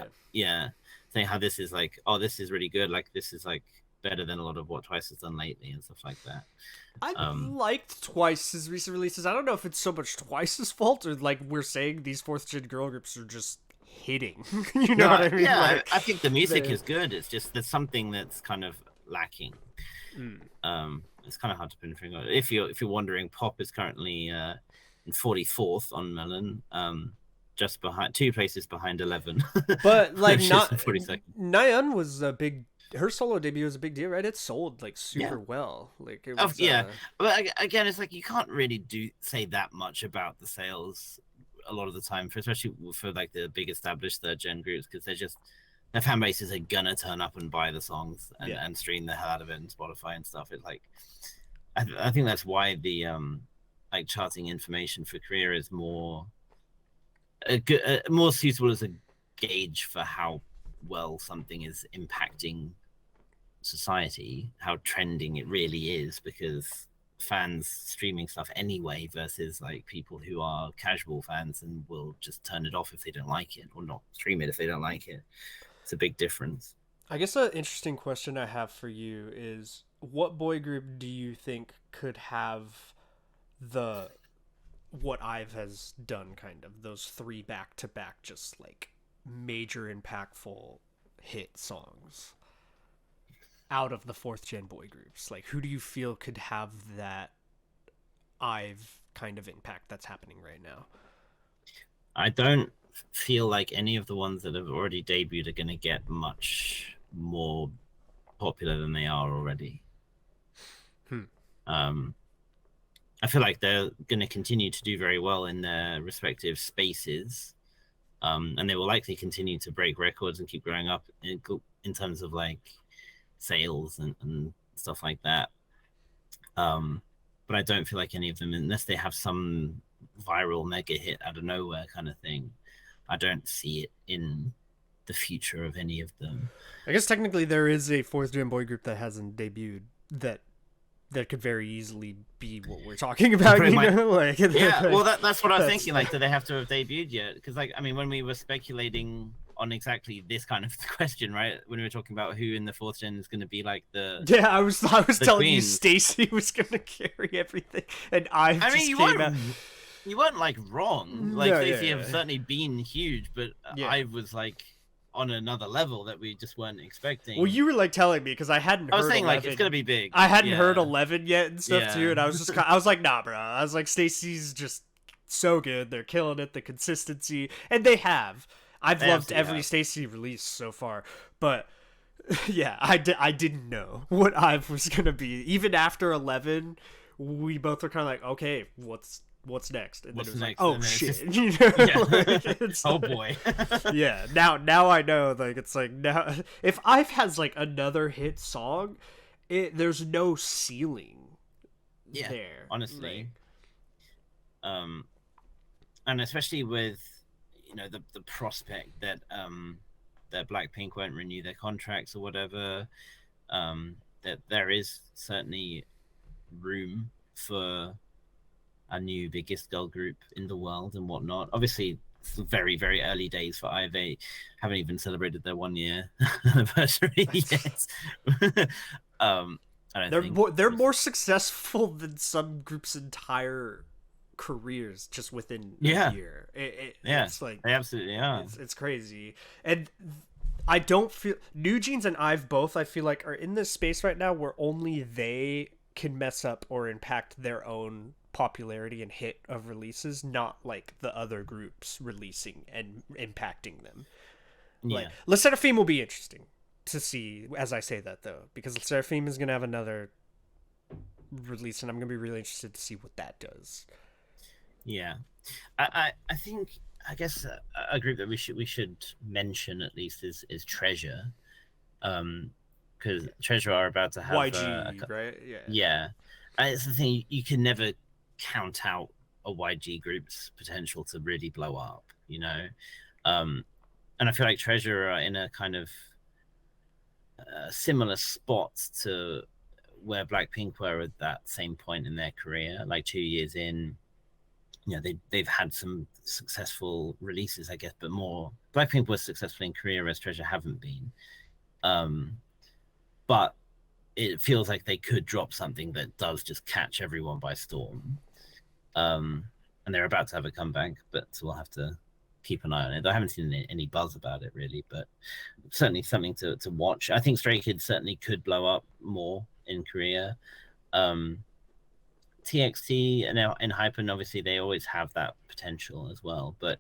saying how this is like, oh, this is really good, like this is like better than a lot of what Twice has done lately and stuff like that. I liked Twice's recent releases. I don't know if it's so much Twice's fault or like we're saying these fourth gen girl groups are just hitting. You know what I mean? Yeah, like, I think the music is good. It's just there's something that's kind of lacking. It's kind of hard to pin a finger on. If you're wondering, Pop is currently in 44th on Melon, just behind 2 places behind 11. But like not Nayeon Nayeon was a big. Her solo debut was a big deal, right? It sold like super well. Like it was, but again, it's like you can't really say that much about the sales a lot of the time, especially for like the big established third gen groups, because their fan bases are gonna turn up and buy the songs and stream the hell out of it on Spotify and stuff. It's like I think that's why the like charting information for Korea is more suitable as a gauge for how well something is impacting society, how trending it really is, because fans streaming stuff anyway versus like people who are casual fans and will just turn it off if they don't like it, or not stream it if they don't like it. It's a big difference. I guess an interesting question I have for you is, what boy group do you think could have what IVE has done, kind of those 3 back-to-back just like major impactful hit songs out of the fourth gen boy groups? Like, who do you feel could have that IVE kind of impact that's happening right now? I don't feel like any of the ones that have already debuted are going to get much more popular than they are already. I feel like they're going to continue to do very well in their respective spaces, and they will likely continue to break records and keep growing up in terms of like sales and stuff like that. But I don't feel like any of them, unless they have some viral mega hit out of nowhere kind of thing, I don't see it in the future of any of them. I guess technically there is a fourth gen boy group that hasn't debuted that could very easily be what we're talking about. Like, well, that's what I was thinking. Like, do they have to have debuted yet? Because, like, I mean, when we were speculating on exactly this kind of question, right? When we were talking about who in the fourth gen is going to be like the I was telling you STAYC was going to carry everything, and I mean, you weren't like wrong. Like, STAYC have certainly been huge, but I was like on another level that we just weren't expecting. Well, you were like telling me, because I hadn't heard. I was saying 11. like it's gonna be big. I hadn't heard 11 yet and stuff too, and I was like, nah, bro. I was like, STAYC's just so good. They're killing it. The consistency, and they have. I've loved every STAYC release so far, but yeah, I didn't know what IVE was gonna be. Even after 11, we both were kind of like, okay, what's next? And what's then it was next? like, oh shit! You know? Oh boy. Yeah. Now I know. Like, it's like, now if IVE has like another hit song, there's no ceiling. There. Honestly. And especially with the prospect that that Blackpink won't renew their contracts or whatever, that there is certainly room for a new biggest girl group in the world and whatnot. Obviously, it's very, very early days for IVE. They haven't even celebrated their 1-year anniversary yet. They're more successful than some groups' entire careers just within a year. It's like, they absolutely are. It's crazy. And I don't feel NewJeans and IVE both, I feel like, are in this space right now where only they can mess up or impact their own popularity and hit of releases, not like the other groups releasing and impacting them. Like, LE SSERAFIM will be interesting to see as I say that, though, because LE SSERAFIM is gonna have another release, and I'm gonna be really interested to see what that does. Yeah, I think, I guess a group that we should mention at least is Treasure, because Treasure are about to have YG, right? Yeah, it's the thing, you can never count out a YG group's potential to really blow up, and I feel like Treasure are in a kind of similar spot to where Blackpink were at that same point in their career, like 2 years in. they've had some successful releases, I guess, but more Blackpink was successful in Korea, whereas Treasure haven't been. But it feels like they could drop something that does just catch everyone by storm. And they're about to have a comeback, but we'll have to keep an eye on it. I haven't seen any buzz about it really, but certainly something to watch. I think Stray Kids certainly could blow up more in Korea. TXT and Hypen, obviously they always have that potential as well. But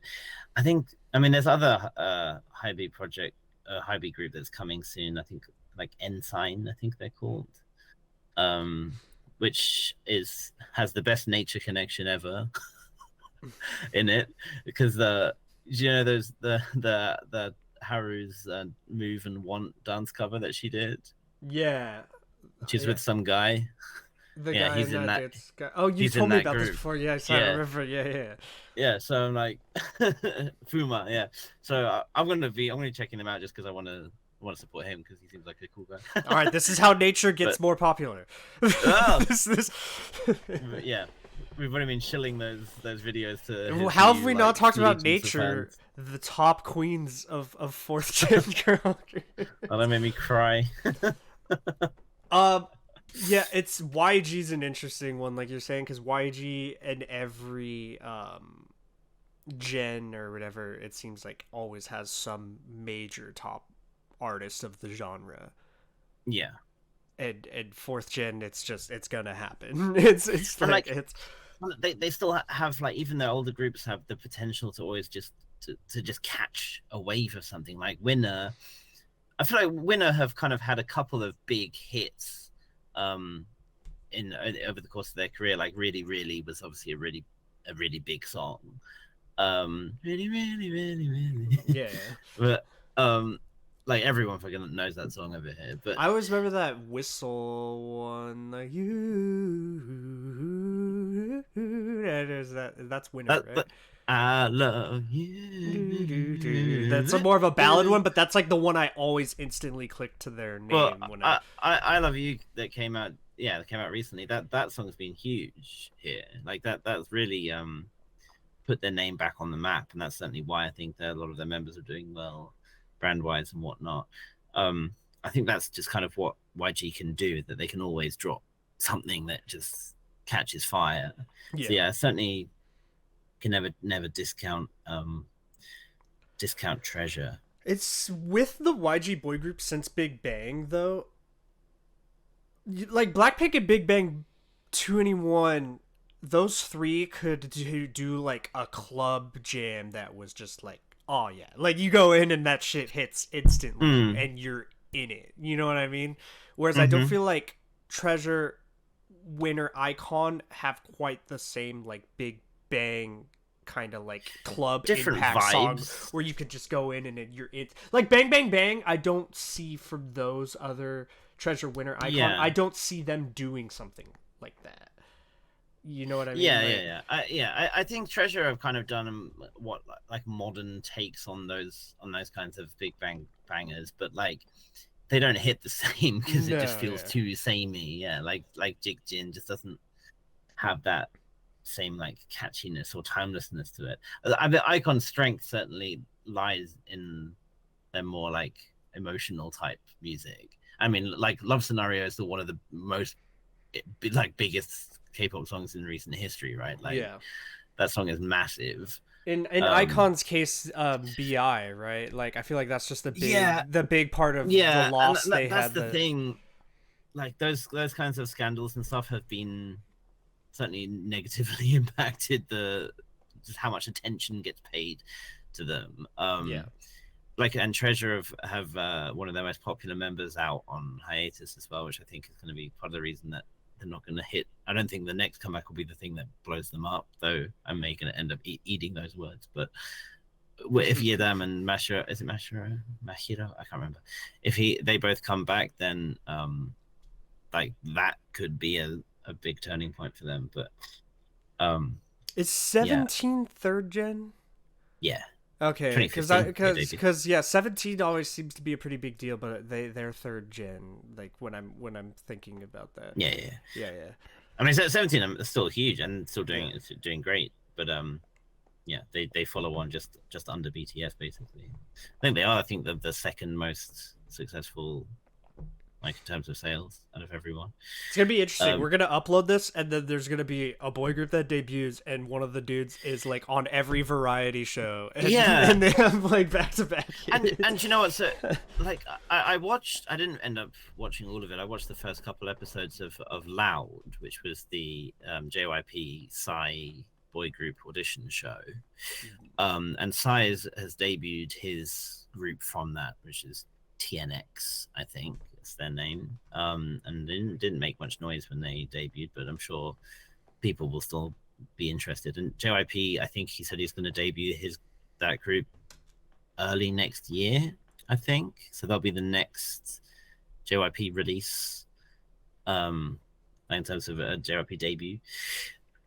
I think, I mean, there's other Hybe project, Hybe group that's coming soon. I think like Ensign, I think they're called, which has the best nature connection ever in it, because those the Haru's Move and Want dance cover that she did. Yeah, she's with some guy. The guy he's in that. Guy. Oh, you told me about this before. Yes, I remember. Yeah. So I'm like, Fuma. Yeah. So I'm gonna be checking him out just because I want to support him because he seems like a cool guy. All right, this is how nature gets more popular. Oh. Yeah. We've already been shilling those videos to. How have we not talked about nature? The top queens of 4th gen girl. Oh, that made me cry. Yeah, it's YG's an interesting one, like you're saying, because YG and every gen or whatever, it seems like always has some major top artist of the genre. Yeah. And 4th gen, it's gonna happen. It's they still have, like, even their older groups have the potential to always just catch a wave of something. Like Winner, I feel like Winner have kind of had a couple of big hits in over the course of their career. Like Really Really was obviously a really big song. Really Really Really Really. Yeah. But like everyone fucking knows that song over here. But I always remember that Whistle one, like that's Winner, right? I love you. That's a more of a ballad one, but that's like the one I always instantly click to their name. Well, I Love You that came out recently. That song's been huge here. Like that's really put their name back on the map, and that's certainly why I think that a lot of their members are doing well, brand wise and whatnot. I think that's just kind of what YG can do, that they can always drop something that just catches fire. Yeah. So yeah, certainly can never discount Treasure. It's with the YG boy group since Big Bang though. Like Blackpink and Big Bang 2NE1, those three could do like a club jam that was just like, oh yeah, like you go in and that shit hits instantly and you're in it. You know what I mean? Whereas I don't feel like Treasure, Winner, iKON have quite the same like Big Bang kind of like club different impact vibes. Songs where you could just go in and you're in. Like Bang Bang Bang, I don't see from those other Treasure, Winner, iKON. Yeah. I don't see them doing something like that. You know what I mean? Yeah, I think Treasure have kind of done what like modern takes on those kinds of big bangers, but like they don't hit the same because it just feels too samey. Yeah, like Jigjin just doesn't have that same like catchiness or timelessness to it. I mean, iKON's strength certainly lies in their more like emotional type music. I mean, like Love Scenario is one of the most like biggest K-pop songs in recent history, right? Like that song is massive. In iKON's case, BI, right? Like I feel like that's just the big part of the loss they had. That's the thing. Like those kinds of scandals and stuff have been certainly negatively impacted just how much attention gets paid to them. Like, and Treasure have one of their most popular members out on hiatus as well, which I think is going to be part of the reason that they're not going to hit. I don't think the next comeback will be the thing that blows them up, though I may going to end up eating those words. But if Yedam and Mashiro, is it Mashiro? Mahiro? I can't remember. If they both come back, then like that could be a big turning point for them. But is 17 3rd gen? Yeah. Okay, because 17 always seems to be a pretty big deal, but they're 3rd gen. Like when I'm thinking about that. Yeah. I mean, 17 is still huge and still doing great, but yeah, they follow on just under BTS basically. I think they are. I think the second most successful, like in terms of sales out of everyone. It's gonna be interesting. We're gonna upload this, and then there's gonna be a boy group that debuts, and one of the dudes is like on every variety show, and, Yeah, and they have like back to back. And you know what? So like I watched. I didn't end up watching all of it. I watched the first couple episodes of Loud, which was the JYP Psy boy group audition show. And Psy has debuted his group from that, which is TNX, I think it's their name. And didn't make much noise when they debuted, but I'm sure people will still be interested. And JYP, I think he said he's going to debut that group early next year, I think. So that'll be the next JYP release, in terms of a JYP debut.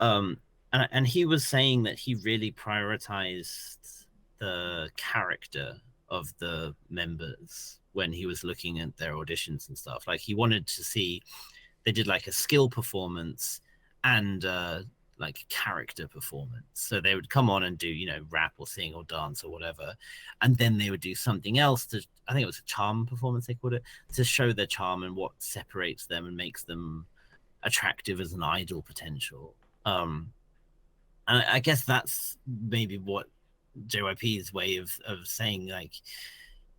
And he was saying that he really prioritized the character of the members when he was looking at their auditions and stuff. Like he wanted to see, they did like a skill performance and like character performance. So they would come on and do, you know, rap or sing or dance or whatever. And then they would do something else to, I think it was a charm performance, they called it, to show their charm and what separates them and makes them attractive as an idol potential. And I guess that's maybe what JYP's way of saying, like,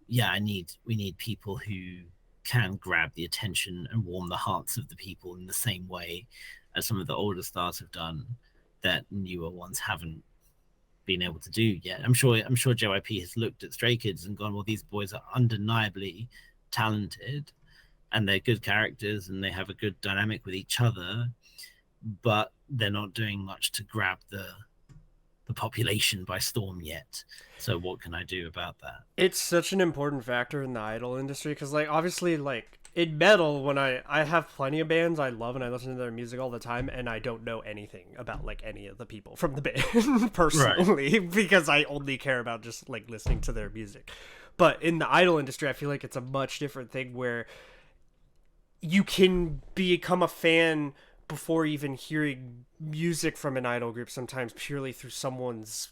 yeah, we need people who can grab the attention and warm the hearts of the people in the same way as some of the older stars have done that newer ones haven't been able to do yet. I'm sure JYP has looked at Stray Kids and gone, well, these boys are undeniably talented and they're good characters and they have a good dynamic with each other, but they're not doing much to grab the population by storm yet. So what can I do about that? It's such an important factor in the idol industry because, like, obviously, like in metal, when I have plenty of bands I love and I listen to their music all the time, and I don't know anything about like any of the people from the band personally, right, because I only care about just like listening to their music. But in the idol industry, I feel like it's a much different thing where you can become a fan before even hearing music from an idol group, sometimes purely through someone's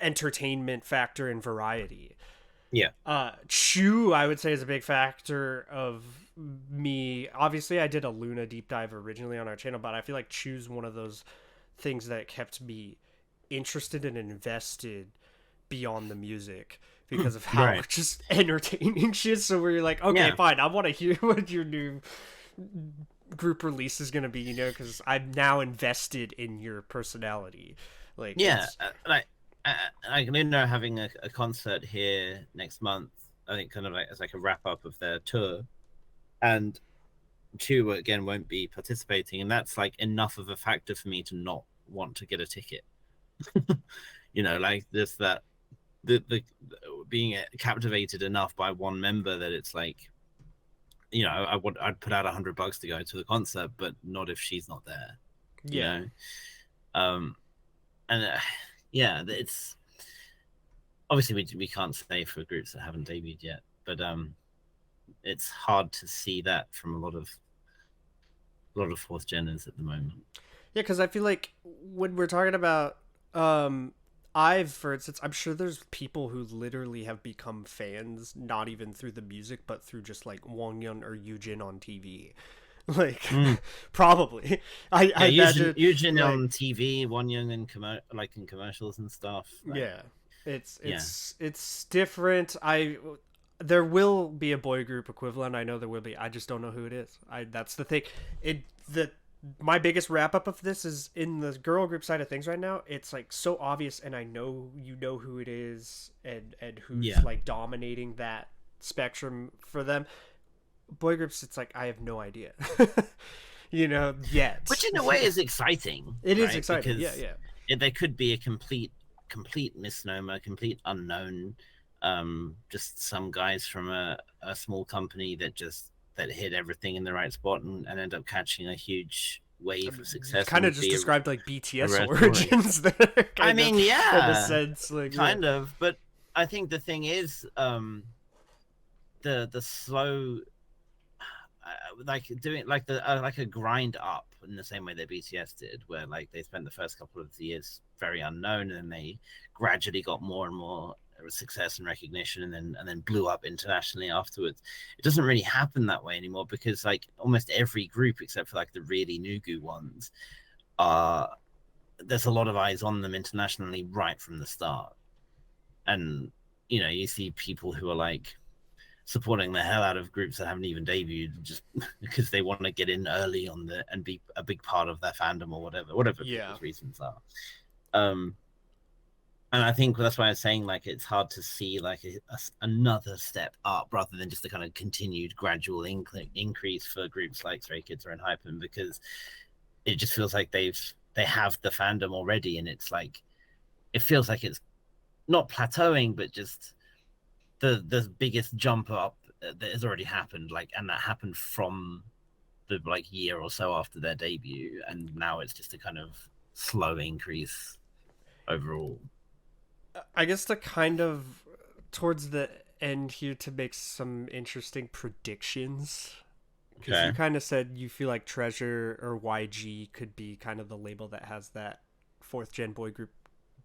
entertainment factor and variety. Yeah. Chuu, I would say, is a big factor of me. Obviously, I did a Luna deep dive originally on our channel, but I feel like Chuu's one of those things that kept me interested and invested beyond the music because of how right, just entertaining she is. So we're like, okay, yeah, fine, I want to hear what your new group release is going to be, you know, because I'm now invested in your personality. Like, yeah, I know having a concert here next month, I think kind of like as like a wrap up of their tour, and Chuu again won't be participating, and that's like enough of a factor for me to not want to get a ticket. You know, like just that the being captivated enough by one member that it's like, you know, I'd put out $100 to go to the concert, but not if she's not there. Yeah. You know? Yeah, it's obviously we can't say for groups that haven't debuted yet, but it's hard to see that from a lot of fourth geners at the moment. Yeah, because I feel like when we're talking about for instance, I'm sure there's people who literally have become fans, not even through the music, but through just like Wongyun or Yujin on TV. Like, probably. I imagine Yujin like, on TV, Wongyun in commercials and stuff. Like, yeah, it's different. There will be a boy group equivalent. I know there will be. I just don't know who it is. That's the thing. My biggest wrap up of this is in the girl group side of things right now. It's like so obvious, and I know you know who it is, and who's like dominating that spectrum for them. Boy groups, it's like I have no idea, you know, yet. Which in a way is exciting. It is exciting. Because they could be a complete misnomer, complete unknown. Just some guys from a small company that hit everything in the right spot and end up catching a huge wave of success. Kind of just described like BTS origins there. I mean, yeah, in a sense, like kind of. But I think the thing is, the slow, like doing like a grind up in the same way that BTS did, where like they spent the first couple of years very unknown, and then they gradually got more and more success and recognition, and then blew up internationally afterwards. It doesn't really happen that way anymore, because like almost every group except for like the really Nugu ones are, there's a lot of eyes on them internationally right from the start. And you know, you see people who are like supporting the hell out of groups that haven't even debuted just because they want to get in early on the and be a big part of their fandom, or whatever people's reasons are. And I think that's why I was saying like it's hard to see like another step up rather than just a kind of continued gradual increase for groups like Stray Kids or ENHYPEN, because it just feels like they have the fandom already, and it's like it feels like it's not plateauing, but just the biggest jump up that has already happened, like, and that happened from the like year or so after their debut, and now it's just a kind of slow increase overall. I guess to kind of towards the end here to make some interesting predictions, because you kind of said you feel like Treasure or YG could be kind of the label that has that fourth gen boy group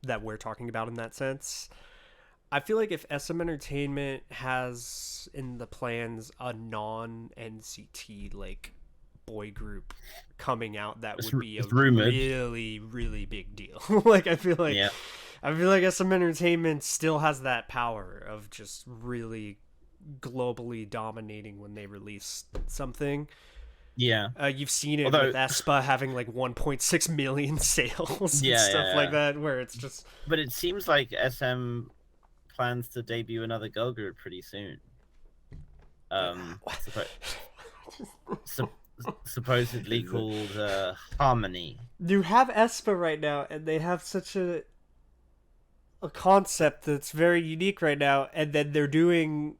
that we're talking about in that sense. I feel like if SM Entertainment has in the plans a non-NCT like boy group coming out, that would be a really, really big deal. Like I feel like SM Entertainment still has that power of just really globally dominating when they release something. Yeah. You've seen it with aespa having like 1.6 million sales and stuff like that, where it's just... But it seems like SM plans to debut another girl group pretty soon. Supposedly called Harmony. You have aespa right now, and they have such a concept that's very unique right now, and then they're doing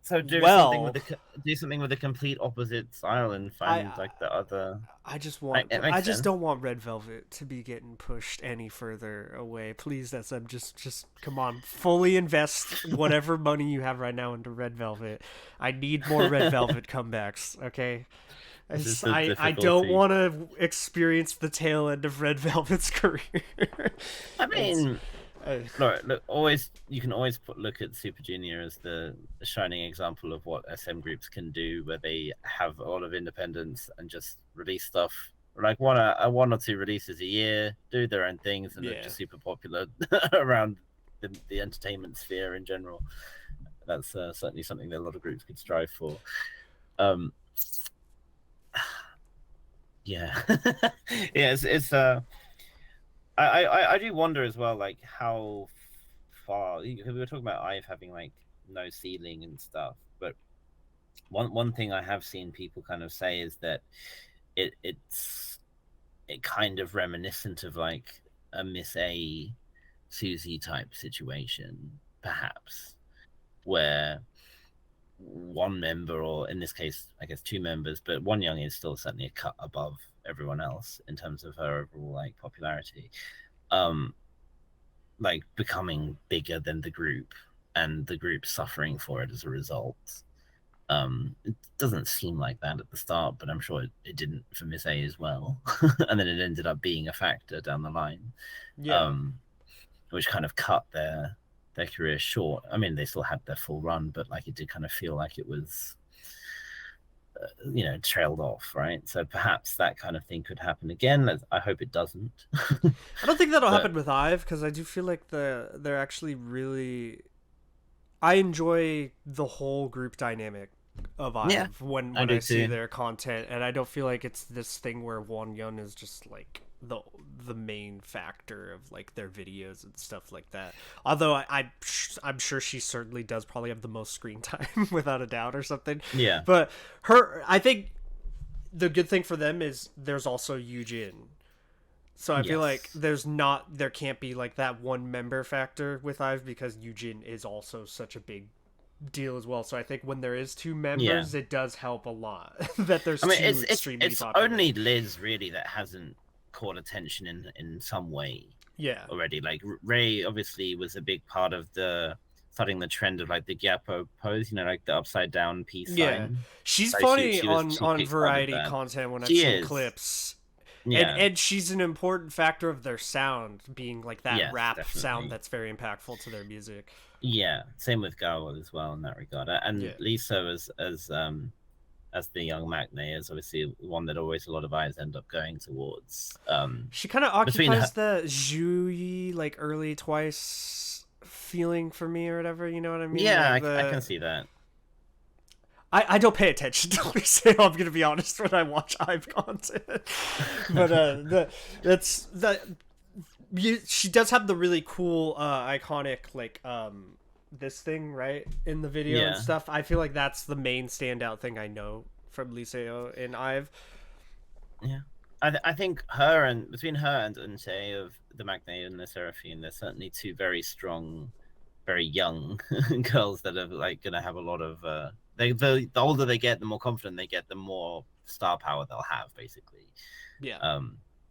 do something with the complete opposite style and find like the other. I just don't want Red Velvet to be getting pushed any further away. Please, SM, just come on, fully invest whatever money you have right now into Red Velvet. I need more Red Velvet comebacks. Okay. I don't want to experience the tail end of Red Velvet's career. I mean, look, always you can always look at Super Junior as the shining example of what SM groups can do, where they have a lot of independence and just release stuff like one or two releases a year, do their own things, and they're just super popular around the entertainment sphere in general. That's certainly something that a lot of groups could strive for. It's I do wonder as well, like how far we were talking about IVE having like no ceiling and stuff, but one thing I have seen people kind of say is that it's kind of reminiscent of like a Miss A Suzy type situation, perhaps, where one member, or in this case I guess two members, but Wonyoung is still certainly a cut above everyone else in terms of her overall like popularity, like becoming bigger than the group, and the group suffering for it as a result. It doesn't seem like that at the start, but I'm sure it didn't for Miss A as well. And then it ended up being a factor down the line, which kind of cut their career short. I mean, they still had their full run, but like it did kind of feel like it was trailed off, right? So perhaps that kind of thing could happen again. I hope it doesn't. I don't think that'll happen with IVE, because I do feel like they're actually really... I enjoy the whole group dynamic of IVE when I see their content, and I don't feel like it's this thing where Wonyoung is just like the main factor of like their videos and stuff like that. Although I'm sure she certainly does probably have the most screen time without a doubt or something. Yeah. But I think the good thing for them is there's also Yujin. So I feel like there can't be like that one member factor with IVE, because Yujin is also such a big deal as well. So I think when there is two members, it does help a lot that there's extremely it's popular. Only Liz really that hasn't caught attention in some way already. Like Ray obviously was a big part of the starting the trend of like the Gyapo pose, you know, like the upside down peace Yeah, sign. she's So funny she on kickstarted variety that. content when I've She seen is. clips. Yeah. And she's an important factor of their sound, being like that Yes, rap sound definitely. that's very impactful to their music. Yeah. Same with Gawa as well in that regard. And Yeah. Lisa as the young Maknae is obviously one that always a lot of eyes end up going towards. She kind of Between her, occupies the Zhuyi, like early Twice feeling for me or whatever, you know what I mean? yeah, Like I can see that. I don't pay attention to Lisa, I'm gonna be honest, when I watch IVE content. But that's that she does have the really cool iconic like this thing right in the video and Yeah. stuff. I feel like that's the main standout thing I know from Liseo in IVE. Yeah. I think her and between her and Unshay of the Maknae and the Seraphine, they're certainly two very strong, very young girls that are like gonna have a lot of the older they get, the more confident they get, the more star power they'll have, basically. Yeah.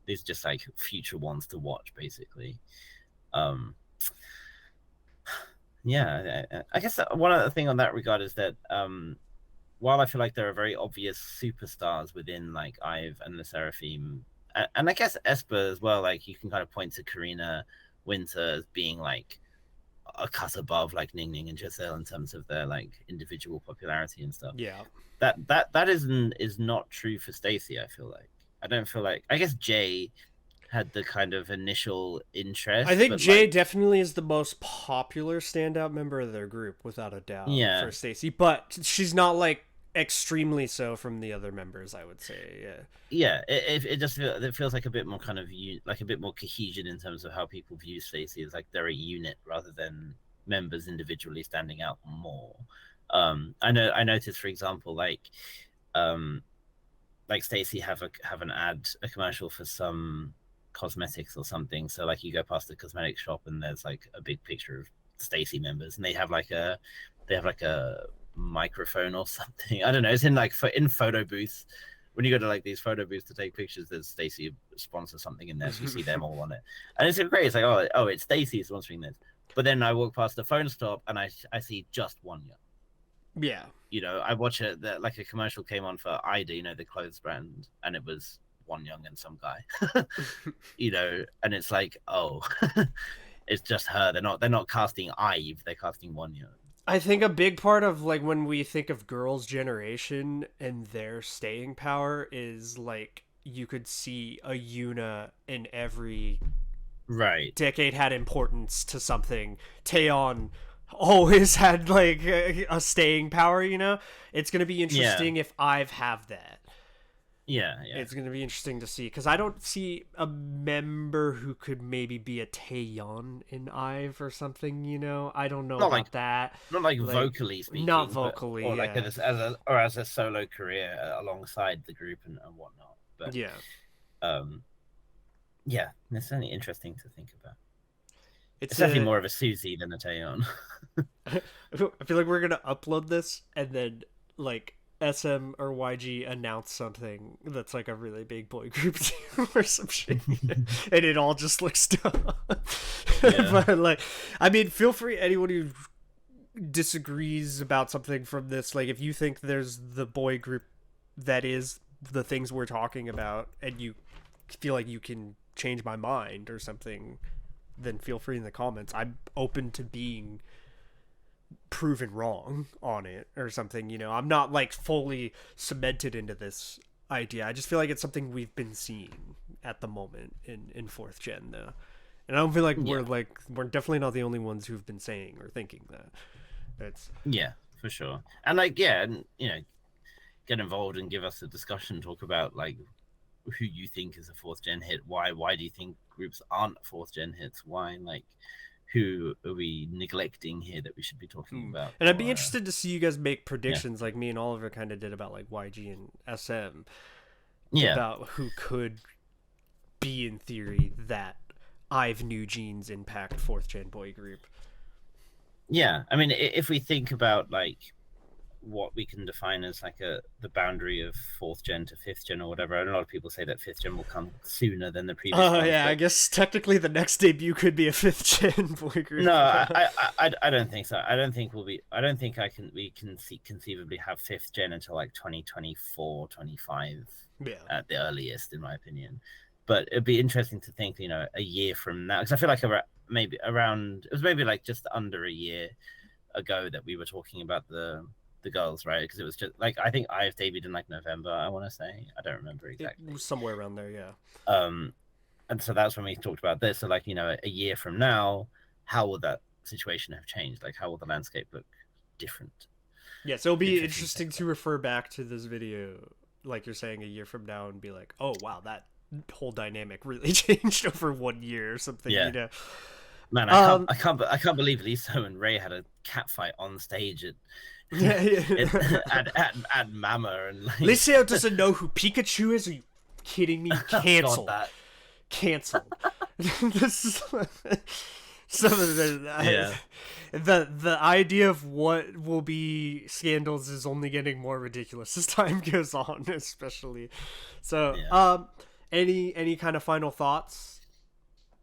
These just like future ones to watch, basically. Um yeah, I guess one other thing on that regard is that while I feel like there are very obvious superstars within like IVE and the Seraphim, and I guess Esper as well, like you can kind of point to Karina Winter as being like a cut above like Ning Ning and Giselle in terms of their like individual popularity and stuff. Yeah. That is not true for Stacy. I feel like I don't feel like I guess Jay had the kind of initial interest. I think but Jay like, definitely is the most popular standout member of their group, without a doubt, yeah, for Stacy. But she's not like extremely so from the other members, I would say. Yeah. yeah, it just it feels like a bit more kind of like a bit more cohesion in terms of how people view Stacey as like they're a unit rather than members individually standing out more. I noticed, for example, like Stacey have an ad, a commercial for some cosmetics or something. So like you go past the cosmetic shop and there's like a big picture of Stacey members, and they have like a microphone or something. I don't know. It's in like in photo booths. When you go to like these photo booths to take pictures, there's Stacey sponsor something in there, so you see them all on it, and it's great. It's like it's Stacey sponsoring this. But then I walk past the phone stop and I see just one young. Yeah. You know, I watch it that like a commercial came on for Ida, you know, the clothes brand, and it was one young and some guy. You know, and it's like, oh, it's just her. They're not casting Ive, they're casting one young. I think a big part of like when we think of girls' generation and their staying power is like you could see a Yuna in every Right. decade had importance to something. Taeyeon always had like a staying power, you know? It's going to be interesting if I've have that. Yeah. It's going to be interesting to see because I don't see a member who could maybe be a Taeyeon in IVE or something, you know? I don't know Not about like, that. Not like vocally speaking. Not vocally, or like yeah. as a solo career alongside the group and whatnot. But yeah. Yeah, it's certainly interesting to think about. It's definitely more of a Susie than a Taeyeon. I feel like we're gonna upload this and then like SM or YG announce something that's like a really big boy group or some shit, and it all just looks dumb. Yeah. But like, I mean, feel free, anyone who disagrees about something from this, like if you think there's the boy group that is the things we're talking about and you feel like you can change my mind or something, then feel free in the comments. I'm open to being proven wrong on it or something, you know. I'm not like fully cemented into this idea. I just feel like it's something we've been seeing at the moment in fourth gen though. And I don't feel like we're definitely not the only ones who've been saying or thinking that. It's for sure. And like and you know, get involved and give us a discussion, talk about like who you think is a fourth gen hit, why do you think groups aren't fourth gen hits, why, like who are we neglecting here that we should be talking about. And I'd be interested to see you guys make predictions like me and Oliver kind of did about like YG and SM about who could be in theory that IVE New Jeans impact fourth gen boy group. I mean, if we think about like what we can define as like the boundary of 4th gen to 5th gen or whatever. And a lot of people say that 5th gen will come sooner than the previous ones, yeah, but... I guess technically the next debut could be a 5th gen boy group. No, I don't think so. I don't think we can conceivably have 5th gen until like 2024, 25 Yeah. at the earliest, in my opinion. But it'd be interesting to think, a year from now, because I feel like it was maybe like just under a year ago that we were talking about the girls, right? Because it was just like, I think I've debuted in like November, I want to say. I don't remember exactly. Somewhere around there, yeah. And so that's when we talked about this. So like, a year from now, how will that situation have changed? Like, how will the landscape look different? Yeah, so it'll be interesting to refer back to this video, like you're saying, a year from now and be like, oh wow, that whole dynamic really changed over 1 year or something. Yeah. Man, I can't believe Lisa and Ray had a cat fight on stage at at Mama, and like... Lisa doesn't know who Pikachu is. Are you kidding me? Cancelled. Cancelled. This is some of the idea of what will be scandals is only getting more ridiculous as time goes on, especially. So, any kind of final thoughts?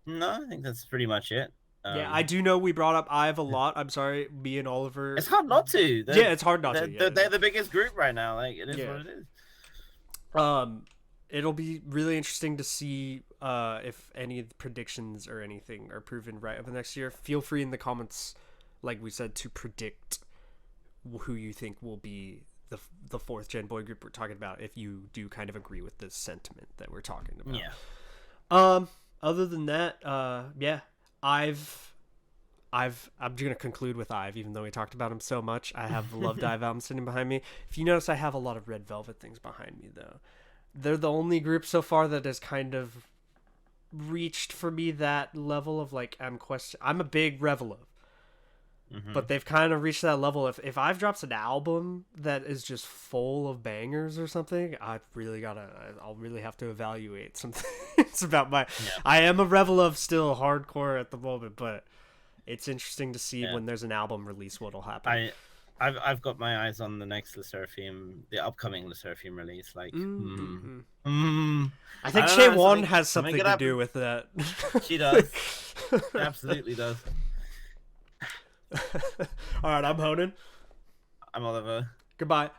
No, I think that's pretty much it. Yeah, I do know we brought up IVE a lot. I'm sorry, me and Oliver. It's hard not to. It's hard not to. They're the biggest group right now. Like, it is what it is. It'll be really interesting to see if any of the predictions or anything are proven right over the next year. Feel free in the comments, like we said, to predict who you think will be the 4th gen boy group we're talking about, if you do kind of agree with this sentiment that we're talking about. Yeah. Other than that, I'm gonna conclude with IVE, even though we talked about him so much. I have the Love Dive album sitting behind me. If you notice, I have a lot of Red Velvet things behind me, though. They're the only group so far that has kind of reached for me that level of like, I'm a big Revelov, but they've kind of reached that level. If IVE drops an album that is just full of bangers or something, I'll really have to evaluate something. It's about I am a Revelov still hardcore at the moment, but it's interesting to see when there's an album release what'll happen. I've got my eyes on the next Le Sserafim, the upcoming Le Sserafim release. Like, I think Chaewon has something to do with that. She does. Absolutely does. All right, I'm Honan. I'm Oliver. Goodbye.